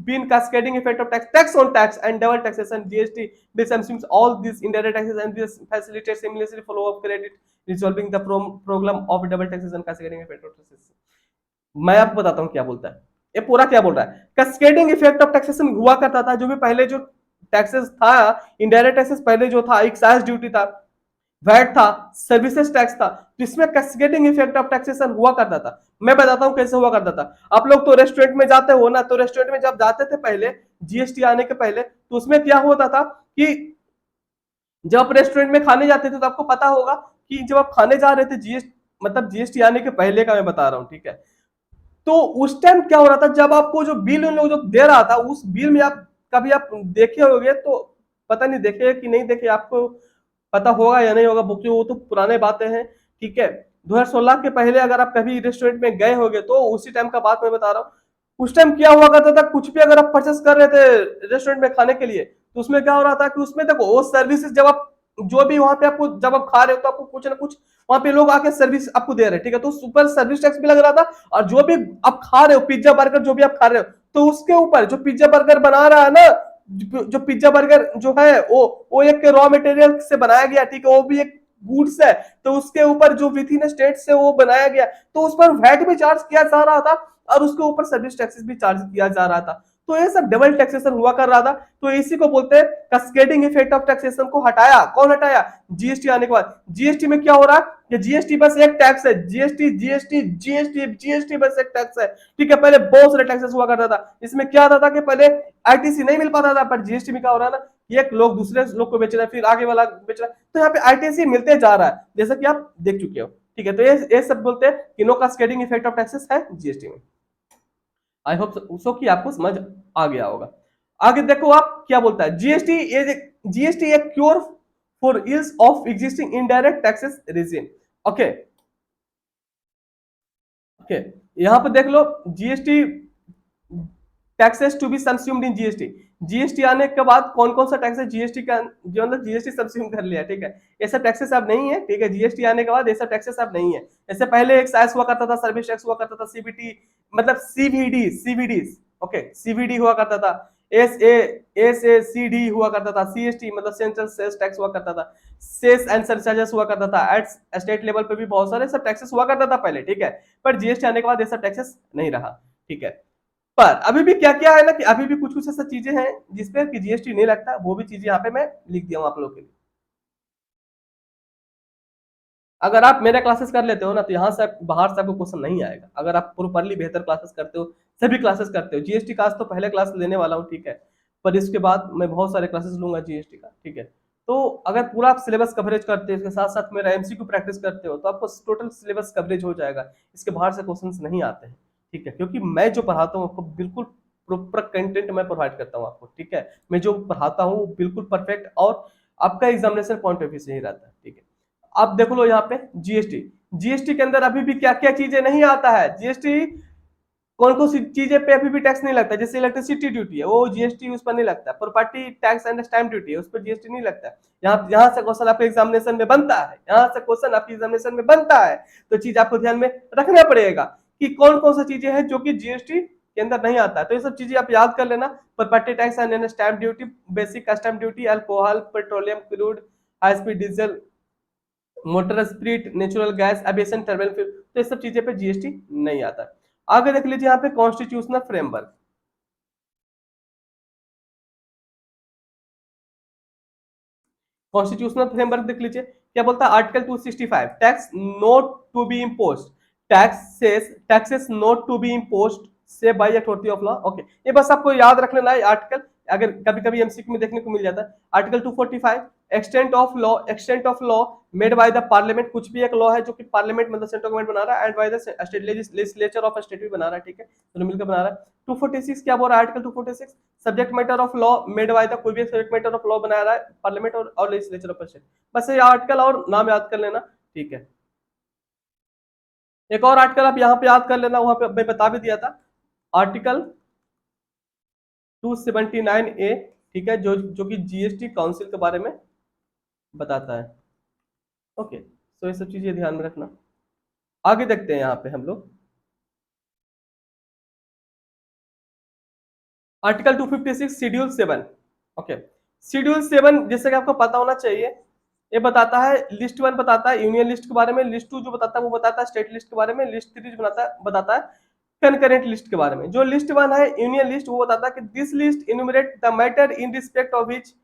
been cascading effect of tax on tax and double taxation, GST this assumes all these indirect taxes and this facilitates seamlessly flow of credit, resolving the problem of double taxation cascading effect of taxes। मैं आपको बताता हूँ क्या बोलता है, ये पूरा क्या बोल रहा है। कैस्केडिंग इफेक्ट ऑफ टैक्सेशन हुआ करता था, जो भी पहले जो टैक्सेस था, इनडायरेक्ट टैक्सेस पहले जो था, एक्साइज ड्यूटी था, वैट था, सर्विसेज टैक्स था, तो इसमें कैस्केडिंग इफेक्ट ऑफ टैक्सेशन हुआ करता था। मैं बताता हूं कैसे हुआ करता था। आप लोग तो रेस्टोरेंट में जाते हो ना, तो रेस्टोरेंट में जब जाते थे पहले जीएसटी आने के पहले, तो उसमें क्या होता था कि जब आप रेस्टोरेंट में खाने जाते थे तो आपको पता होगा कि जब आप खाने जा रहे थे, जीएसटी मतलब जीएसटी आने के पहले का मैं बता रहा हूँ, ठीक है। तो उस टाइम क्या हो रहा था, जब आपको जो बिल उन लोग जो दे रहा था, उस बिल में आप कभी आप देखे होंगे तो, पता नहीं देखे कि नहीं देखे, आपको पता होगा या नहीं होगा, बुक वो तो पुराने बातें हैं, ठीक है। 2016 के पहले अगर आप कभी रेस्टोरेंट में गए होंगे तो उसी टाइम का बात मैं बता रहा हूँ। उस टाइम क्या हुआ करता था, कुछ भी अगर आप परचेस कर रहे थे रेस्टोरेंट में खाने के लिए, तो उसमें क्या हो रहा था कि उसमें देखो वो सर्विसेज, जब आप जो भी वहां पे आपको जब आप खा रहे हो तो आपको कुछ ना कुछ वहां पे लोग आके सर्विस आपको दे रहे हैं, ठीक है, तो ऊपर सर्विस टैक्स भी लग रहा था। और जो भी आप खा रहे हो, पिज्जा बर्गर जो भी आप खा रहे हो, तो उसके ऊपर जो पिज्जा बर्गर बना रहा है ना, जो पिज्जा बर्गर जो है वो एक रॉ मटेरियल से बनाया गया, ठीक है, वो भी एक गुड्स है, तो उसके ऊपर जो विथ इन स्टेट से वो बनाया गया, तो उस पर वैट भी चार्ज किया जा रहा था, और उसके ऊपर सर्विस टैक्सेस भी चार्ज किया जा रहा था। तो ये सब डबल टैक्सेशन हुआ कर रहा था। तो इसी को बोलते हैं कैस्केडिंग इफेक्ट ऑफ टैक्सेशन को हटाया। कौन हटाया? जीएसटी आने के बाद। जीएसटी में क्या हो रहा है कि जीएसटी बस एक टैक्स है, जीएसटी जीएसटी जीएसटी जीएसटी बस एक टैक्स है, ठीक है। पहले बहुत सारे टैक्सेस हुआ करता था। इसमें क्या आता था कि पहले आईटीसी नहीं मिल पाता था, पर जीएसटी में क्या हो रहा है ना, एक लोग दूसरे लोग को बेच रहा है, फिर आगे वाला बेच रहा है, तो यहाँ पे आईटीसी मिलते जा रहा है, जैसा कि आप देख चुके हो, ठीक है। तो ये सब बोलते हैं कि no cascading effect of taxes है जीएसटी में। आई होप सो कि आपको समझ आ गया होगा। आगे देखो आप क्या बोलता है, जीएसटी एक cure for ills of existing indirect taxes regime, okay okay. यहां पर देख लो GST taxes to be subsumed in GST. GST आने के बाद कौन कौन सा टैक्स है जीएसटी का, जो मतलब जीएसटी सबस्यूम कर लिया, ठीक है। ऐसा टैक्सेस अब नहीं है, ठीक है। जीएसटी आने के बाद ऐसा टैक्सेस अब नहीं है। ऐसे पहले एक एक्साइज हुआ करता था, सर्विस टैक्स हुआ करता था, सीबीटी मतलब सीवीडी, सीवीडी, ओके, सीवीडी हुआ करता था, एसएसीडी हुआ करता था, सीएसटी मतलब सेंट्रल सेल्स टैक्स हुआ करता था, सेस एंड सरचार्जेस हुआ करता था, एट स्टेट लेवल पे भी बहुत सारे सब टैक्सेस हुआ करता था पहले, ठीक है। पर जीएसटी आने के बाद ऐसा टैक्सेस नहीं रहा, ठीक है। पर अभी भी क्या क्या है ना कि अभी भी कुछ कुछ ऐसा चीजें हैं जिसपे कि जीएसटी नहीं लगता, वो भी चीजें यहाँ पे मैं लिख दिया हूँ आप लोगों के लिए। अगर आप मेरा क्लासेस कर लेते हो ना, तो यहाँ से बाहर से आपको क्वेश्चन नहीं आएगा। अगर आप प्रॉपरली बेहतर क्लासेस करते हो, सभी क्लासेस करते हो, जीएसटी का आज तो पहले क्लास लेने वाला हूँ, ठीक है, पर इसके बाद मैं बहुत सारे क्लासेस लूंगा जीएसटी का, ठीक है। तो अगर पूरा आप सिलेबस कवरेज करते हो, इसके साथ साथ मेरा एमसीक्यू प्रैक्टिस करते हो, तो आपको टोटल सिलेबस कवरेज हो जाएगा। इसके बाहर से क्वेश्चंस नहीं आते हैं, ठीक है, क्योंकि मैं जो पढ़ाता हूँ आपको बिल्कुल प्रॉपर कंटेंट मैं प्रोवाइड करता हूँ आपको, ठीक है। मैं जो पढ़ाता हूँ वो बिल्कुल परफेक्ट और आपका एग्जामिनेशन पॉइंट ऑफ व्यू से ही रहता है, ठीक है। आप देख लो यहाँ पे जीएसटी, जीएसटी के अंदर अभी भी क्या क्या चीजें नहीं आता है। जीएसटी कौन कौन सी चीजें पे अभी भी टैक्स नहीं लगता, जैसे इलेक्ट्रिसिटी ड्यूटी है वो जीएसटी उस पर नहीं लगता, property tax and stamp duty है उस पर जीएसटी नहीं लगता। यहाँ से क्वेश्चन आपके एग्जामिनेशन में बनता है, यहाँ से क्वेश्चन आपके एग्जामिनेशन में बनता है, तो चीज आपको ध्यान में रखना पड़ेगा कि कौन कौन सी चीजें हैं जो कि जीएसटी के अंदर नहीं आता है। तो ये सब चीजें आप याद कर लेना। Property tax and stamp duty, basic custom duty, alcohol, petroleum crude, high speed diesel, motor spirit, natural gas, aviation, turbine fuel, तो ये सब चीजें पे जीएसटी नहीं आता। आगे देख लीजिए यहाँ पे कॉन्स्टिट्यूशनल फ्रेमवर्क। कॉन्स्टिट्यूशनल फ्रेमवर्क देख लीजिए क्या बोलता है, article 265, tax not to be imposed, taxes not to be imposed से by authority of law. Okay, ये बस आपको याद रख लेना है आर्टिकल, अगर कभी कभी एमसीक्यू में देखने को मिल जाता है। Article 245, extent of law made by the parliament, कुछ भी एक लॉ है जो कि पार्लियामेंट मतलब सेंट्रल गवर्नमेंट बना रहा है, and by the state legislature of state भी बना रहा है, ठीक है, दोनों मिलकर बना रहा है। 246 क्या बोल रहा है, article 246, subject matter of law made by the, कोई भी सब्जेक्ट मैटर ऑफ लॉ बना रहा है पार्लियामेंट और लेजिस्लेचर ऑफ स्टेट। बस ये आर्टिकल और नाम याद कर लेना, ठीक है। एक और आर्टिकल आप यहाँ पे याद कर लेना, वहां पे मैं बता भी दिया था, आर्टिकल 279A, ठीक है, जो कि जीएसटी काउंसिल के बारे में बताता है। ओके, तो ये सब चीजें ध्यान में रखना। आगे देखते हैं यहाँ पे हम लोग आर्टिकल 256 शेड्यूल 7। ओके, शेड्यूल 7 जैसे कि आपको पता होना चाहिए, ये बताता है लिस्ट 1 बताता है यूनियन लिस्ट के बारे में, लिस्ट 2 जो बताता है वो बताता है स्टेट लिस्ट के बारे में, लिस्ट 3 जो बताता है कंकरेंट लिस्ट के बारे में। जो लिस्ट 1 है यूनियन लिस्ट, वो बताता है कि this list enumerate the matter in respect of which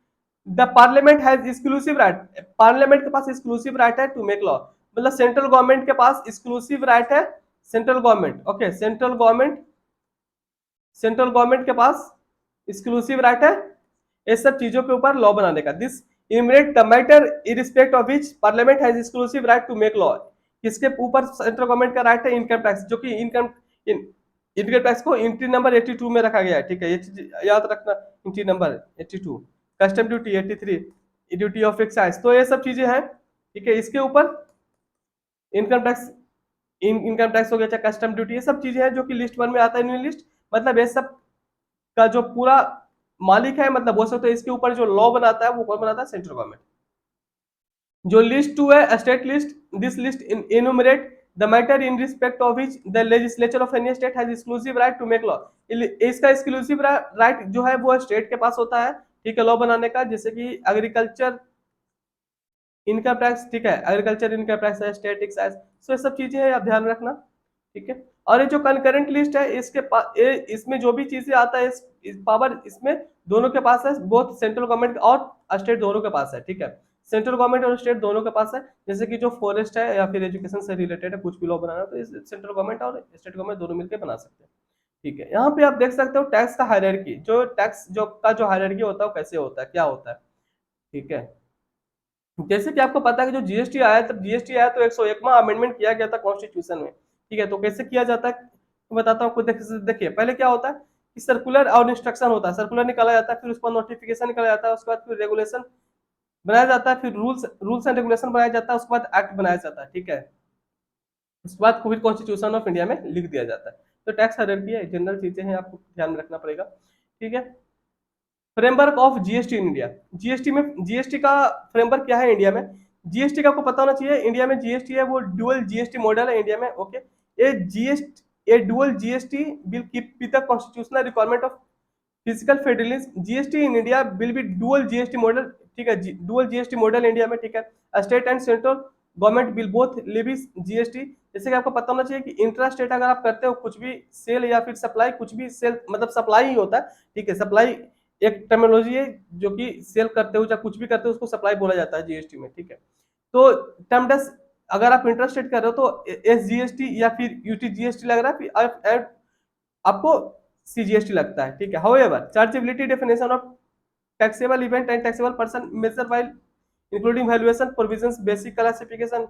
the parliament has exclusive right, parliament के पास एक्सक्लूसिव राइट है टू मेक लॉ, मतलब सेंट्रल गवर्नमेंट के पास एक्सक्लूसिव राइट है, central government, okay, central government के पास एक्सक्लूसिव राइट है ये सब चीजों के ऊपर लॉ बनाने का। This enumerate the matter in respect of which parliament has exclusive right to make law, किसके ऊपर सेंट्रल गवर्नमेंट का राइट है, इनकम टैक्स, जो कि इनकम टैक्स को एंट्री नंबर 82 में रखा गया है, ठीक है, ये चीज याद रखना, entry number 82, custom duty 83, duty of excise, तो ये सब चीजें हैं, ठीक है। इसके ऊपर इनकम टैक्स, इनकम टैक्स हो गया, चाहे कस्टम ड्यूटी, ये सब चीजें हैं जो कि लिस्ट 1 में आता है, न्यू लिस्ट, मतलब ये सब का जो पूरा मालिक है, मतलब बोल सकते हो इसके ऊपर जो लॉ बनाता है वो कौन बनाता है, सेंट्रल गवर्नमेंट। जो लिस्ट 2 है state list, this list enumerate the matter in respect of which the legislature of any state has exclusive right to make law, इसका एक्सक्लूसिव राइट जो है वो स्टेट के पास होता है, ठीक है, लॉ बनाने का, जैसे कि एग्रीकल्चर इनकम टैक्स, ठीक है, एग्रीकल्चर इनकम टैक्स है, स्टेट एक्साइज, सो ये सब चीजें हैं, आप ध्यान रखना, ठीक है। और ये जो कंकरेंट लिस्ट है इसके इसमें जो भी चीजें आता है पावर इसमें दोनों के पास है, बोथ सेंट्रल गवर्नमेंट और स्टेट दोनों के पास है, ठीक है, सेंट्रल गवर्नमेंट और स्टेट दोनों के पास है। जैसे कि जो फॉरेस्ट है या फिर एजुकेशन से रिलेटेड है, कुछ भी लॉ बनाना, तो सेंट्रल गवर्नमेंट और स्टेट गवर्नमेंट दोनों मिलकर बना सकते हैं, ठीक है। यहाँ पे आप देख सकते हो टैक्स का हायरार्की, जो टैक्स जो हायरार्की होता है वो कैसे होता है, क्या होता है, ठीक है। जैसे कि आपको पता है कि जो जीएसटी आया, तब जीएसटी आया तो 101वां अमेंडमेंट किया गया था कॉन्स्टिट्यूशन में, ठीक है। तो कैसे किया जाता है बताता हूँ, देखिए पहले क्या होता है कि सर्कुलर और इंस्ट्रक्शन होता है, सर्कुलर निकाला जाता है, फिर उसका नोटिफिकेशन निकाला जाता है, उसके बाद फिर रेगुलेशन बनाया जाता है, फिर रूल्स एंड रेगुलेशन बनाया जाता है, उसके बाद एक्ट बनाया जाता है, ठीक है, उसके बाद फिर कॉन्स्टिट्यूशन ऑफ इंडिया में लिख दिया जाता है। तो टैक्स हायरार्की है, जनरल चीजें हैं, आपको ध्यान में रखना पड़ेगा, ठीक है। Framework of GST in India, GST में जीएसटी का फ्रेमवर्क क्या है इंडिया में, जीएसटी का आपको पता होना चाहिए, इंडिया में जीएसटी है वो डुअल जीएसटी मॉडल है इंडिया में, okay. A dual GST will keep with the constitutional requirement of physical federalism, GST in India will be dual GST model, ठीक है, डुअल जीएसटी मॉडल इंडिया में, ठीक है। State and central government will both levy GST, जैसे कि आपको पता होना चाहिए कि इंट्रा स्टेट अगर आप करते हो कुछ भी सेल या फिर सप्लाई, कुछ भी सेल मतलब सप्लाई ही होता है, ठीक है, सप्लाई एक टर्मिनोलॉजी है जो कि सेल करते हो या कुछ भी करते हो उसको सप्लाई बोला जाता है जीएसटी में, ठीक है। तो टर्म अगर आप इंटरस्टेट कर रहे हो तो SGST या फिर UTGST लग रहा है, फिर आपको CGST लगता है, ठीक है। However chargeability definition of taxable event and taxable person measure while including valuation provisions basic classification,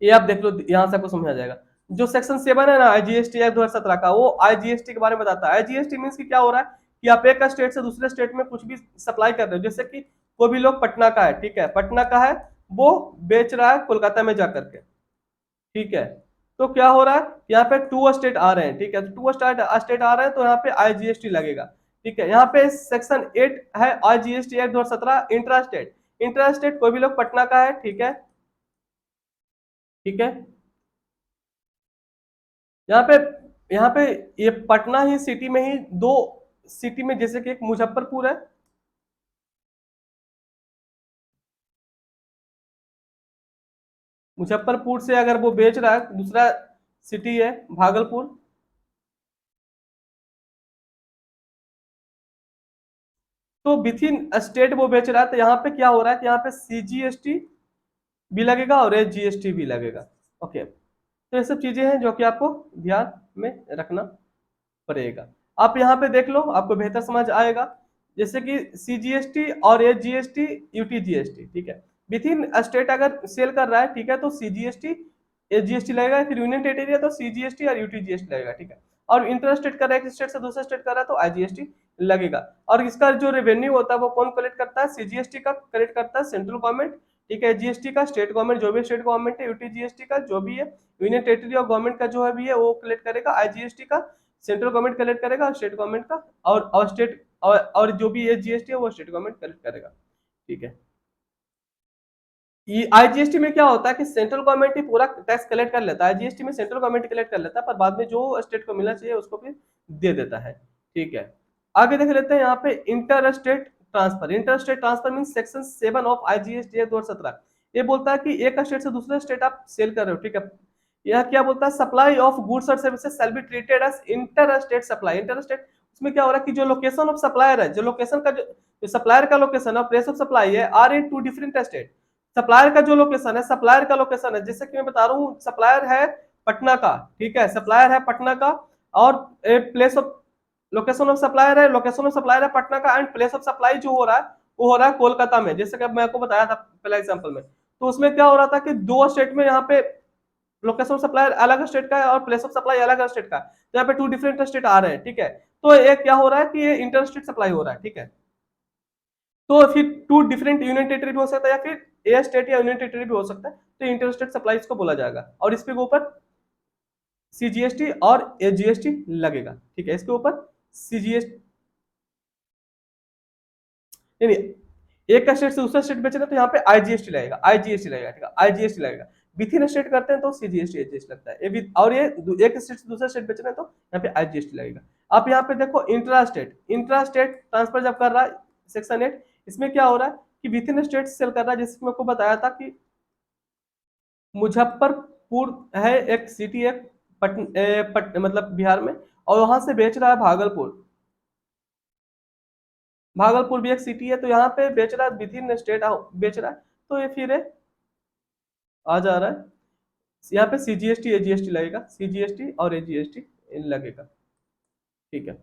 ये आप देख लो, यहाँ से आपको समझ आ जाएगा। जो सेक्शन 7 है ना IGST एक्ट 2017 का, वो IGST के बारे में बताता है। IGST मीन्स कि क्या हो रहा है कि आप एक स्टेट से दूसरे स्टेट में कुछ भी सप्लाई कर रहे हो, जैसे कि कोई भी लोग पटना का है, ठीक है, पटना का है, वो बेच रहा है कोलकाता में जाकर के, ठीक है। तो क्या हो रहा है, यहाँ पे टू स्टेट आ रहे हैं, ठीक है, टू स्टेट आ रहे हैं, तो यहाँ पे IGST लगेगा, ठीक है। यहाँ पे सेक्शन 8 है IGST act 2017 intra state. Intra state कोई भी लोग पटना का है, ठीक है, ठीक है। यहाँ पे यहाँ पे ये पटना ही सिटी में ही दो सिटी में, जैसे कि एक मुजफ्फरपुर है, मुजफ्फरपुर से अगर वो बेच रहा है, दूसरा सिटी है भागलपुर, तो विथ इन स्टेट वो बेच रहा है, तो यहाँ पे क्या हो रहा है कि यहाँ पे CGST भी लगेगा और SGST भी लगेगा। ओके, तो ये सब चीजें हैं जो कि आपको ध्यान में रखना पड़ेगा। आप यहाँ पे देख लो, आपको बेहतर समझ आएगा। जैसे कि CGST और SGST, UTGST, ठीक है, विथ इन स्टेट अगर सेल कर रहा है, ठीक है, तो CGST SGST लगेगा, फिर यूनियन टेरिटरी है तो CGST और UTGST लगेगा, ठीक है। और इंटर स्टेट कर रहा है, एक स्टेट से दूसरा स्टेट कर रहा है, तो IGST लगेगा। और इसका जो रेवेन्यू होता है वो कौन कलेक्ट करता है, CGST का कलेक्ट करता है सेंट्रल गवर्नमेंट, ठीक है, GST का स्टेट गवर्नमेंट, जो भी स्टेट गवर्नमेंट है, UTGST का जो भी है यूनियन टेरिटरी और गवर्नमेंट का जो है भी है वो कलेक्ट करेगा, IGST का सेंट्रल गवर्नमेंट कलेक्ट करेगा, और स्टेट गवर्नमेंट का और स्टेट और जो भी GST है वो स्टेट गवर्नमेंट कलेक्ट करेगा, ठीक है। IGST में क्या होता है कि सेंट्रल गवर्नमेंट ही पूरा टैक्स कलेक्ट कर लेता है, IGST में सेंट्रल गवर्नमेंट कलेक्ट कर लेता है, पर बाद में जो स्टेट को मिलना चाहिए उसको भी दे देता है, ठीक है। आगे देख लेते हैं यहाँ पे inter state transfer. Inter state transfer mean section 7 of IGST 2017, ये बोलता है कि एक स्टेट से दूसरे स्टेट आप सेल कर रहे हो, ठीक है। यह क्या बोलता है, सप्लाई ऑफ गुड्स और services shall be treated as inter state supply. Inter state उसमें क्या हो रहा है कि जो लोकेशन ऑफ सप्लायर है, जो लोकेशन का जो सप्लायर का लोकेशन है, प्लेस ऑफ सप्लाई है, are in two different state. Supplier का जो लोकेशन है, सप्लायर का लोकेशन है, जैसे कि मैं बता रहा हूँ, सप्लायर है पटना का, ठीक है, सप्लायर है पटना का, और place of location of supplier है, लोकेशन ऑफ सप्लायर है पटना का, एंड प्लेस ऑफ सप्लाई जो हो रहा है वो हो रहा है कोलकाता में, जैसे कि मैं आपको बताया था पहला एग्जांपल में। तो उसमें क्या हो रहा था कि दो स्टेट में यहाँ पे लोकेशन ऑफ सप्लायर अलग स्टेट का है और प्लेस ऑफ सप्लाई अलग स्टेट का है, तो यहाँ पे टू डिफरेंट स्टेट आ रहे हैं, ठीक है। तो एक क्या हो रहा है कि ये इंटर स्टेट सप्लाई हो रहा है, ठीक है। तो फिर टू डिफरेंट यूनियन टेरिटरी भी हो सकता है, या फिर ए स्टेट या यूनियन टेरिटरी भी हो सकता है, तो इंटर स्टेट सप्लाई इसको बोला जाएगा। और इसके ऊपर CGST और SGST लगेगा, ठीक है, इसके ऊपर CGST नहीं, एक का स्टेट से दूसरा स्टेट बेच रहे तो यहाँ पे IGST लगेगा, IGST लगेगा, ठीक है, IGST लगेगा। विथ इन स्टेट करते हैं तो CGST SGST लगता है, और ये एक स्टेट से दूसरा स्टेट बेच रहे हैं तो यहाँ पे IGST लगेगा। आप यहाँ पे देखो इंट्रा स्टेट ट्रांसफर जब कर रहा है सेक्शन 8, इसमें क्या हो रहा है कि विथ इन स्टेट सेल कर रहा है, जैसे मैं आपको बताया था कि मुजफ्फरपुर है एक सिटी, एक मतलब बिहार में, और वहां से बेच रहा है भागलपुर, भागलपुर भी एक सिटी है, तो यहाँ पे बेच रहा है विद इन स्टेट बेच रहा है, तो ये फिर आ जा रहा है, यहाँ पे CGST AGST लगेगा, CGST और AGST लगेगा, ठीक है।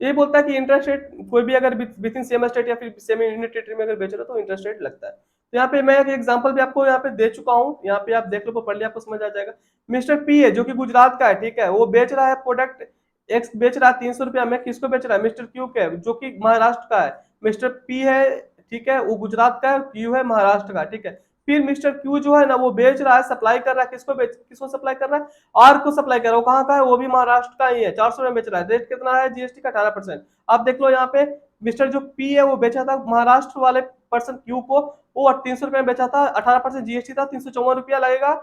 ये बोलता है कि इंटर स्टेट कोई भी अगर विद इन सेम स्टेट या फिर सेम यूनियन टेरिटरी में अगर बेच रहा है तो इंटर स्टेट लगता है। तो यहाँ पे मैं एक एग्जांपल भी आपको यहाँ पे दे चुका हूँ, यहाँ पे आप देख लो, पढ़ लिया, आपको समझ आ जाएगा। मिस्टर P है जो कि गुजरात का है, ठीक है, वो बेच रहा है प्रोडक्ट एक्स, बेच रहा है 300 रुपया में, किसको बेच रहा है, मिस्टर Q के, जो कि महाराष्ट्र का है। मिस्टर P है, ठीक है, वो गुजरात का है, Q है महाराष्ट्र का, ठीक है। फिर मिस्टर Q जो है ना वो बेच रहा है, सप्लाई कर रहा है, किसको सप्लाई कर रहा है, आर को सप्लाई कर रहा है, वो कहाँ का है, वो भी महाराष्ट्र का ही है, 400 में बेच रहा है। रेट कितना है GST का 18%। आप देख लो यहाँ पे मिस्टर जो P है वो बेचा था महाराष्ट्र वाले पर्सन Q को, वो 300 रुपये में बेचा था, 18% GST था, 354 रुपया लगेगा,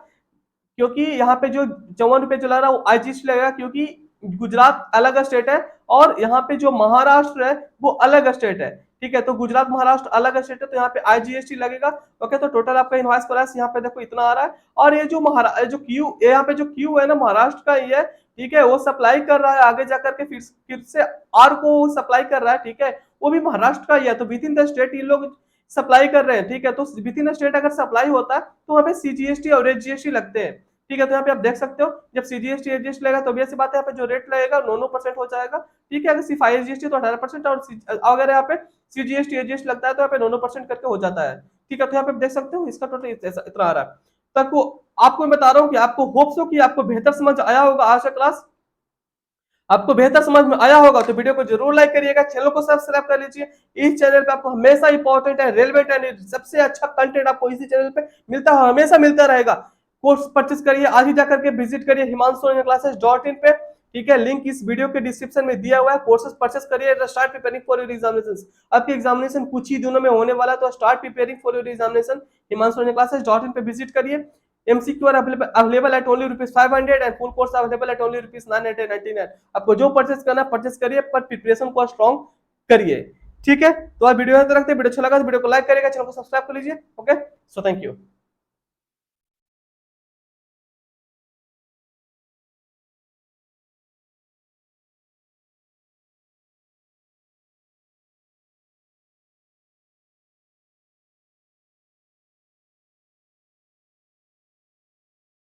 क्योंकि यहाँ पे जो 54 रुपये जो लग रहा है वो IGST लगेगा, क्योंकि गुजरात अलग स्टेट है और यहाँ पे जो महाराष्ट्र है वो अलग स्टेट है, ठीक है। तो गुजरात महाराष्ट्र अलग स्टेट है, तो यहाँ पे IGST लगेगा। ओके, तो टोटल आपका इनवॉइस प्राइस यहाँ पे देखो इतना आ रहा है। और ये जो जो क्यू, यहाँ पे जो क्यू है ना महाराष्ट्र का ही है, ठीक है, वो सप्लाई कर रहा है आगे जाकर के, फिर से आर को सप्लाई कर रहा है, ठीक है, वो भी महाराष्ट्र का ही है। तो विद इन द स्टेट ये लोग सप्लाई कर रहे हैं, ठीक है, तो विद इन स्टेट अगर सप्लाई होता है तो वहाँ पे सीजीएसटी और एसजीएसटी लगते हैं, ठीक है। तो यहाँ पे आप देख सकते हो जब सीजीएसटी एसजीएसटी लगेगा तो भी ऐसी बात है, यहाँ पे जो रेट लगेगा 9% हो जाएगा, ठीक है। अगर सिर्फ आईजीएसटी तो 18% और अगर यहाँ पे सीजीएसटी एसजीएसटी लगता है तो यहाँ पे 9% करके हो जाता है, ठीक है। तो यहाँ पे देख सकते हो इसका टोटल इतना आ रहा है। तक वो आपको मैं बता रहा हूँ कि आपको होप्स हो कि आपको बेहतर समझ आया होगा आज का क्लास, आपको बेहतर समझ में आया होगा तो वीडियो को जरूर लाइक करिएगा, चैनल को सब्सक्राइब कर लीजिए। इस चैनल पे आपको हमेशा इंपॉर्टेंट है रेलवेट एंड सबसे अच्छा कंटेंट आपको इसी चैनल पे मिलता है, हमेशा मिलता रहेगा। कोर्स परचेस करिए, आज ही जाकर के विजिट करिए himanshu-classes.in पे, ठीक है। लिंक इस वीडियो के डिस्क्रिप्शन में दिया हुआ है। कोर्सेज परचेस करिए, start preparing for your examination. आपके एग्जामिनेशन कुछ ही दिनों में होने वाला है, तो start preparing for your examination himanshu-classes.in पे विजिट करिए। MCQ are available at only ₹500 and full course available at only ₹999। आपको जो परचेस करना है परचेस करिए, पर प्रिपरेशन को स्ट्रॉन्ग करिए, ठीक है। तो आज वीडियो रखते हैं, वीडियो अच्छा लगा तो वीडियो को लाइक करिएगा, चैनल को सब्सक्राइब कर लीजिए। Okay, so thank you.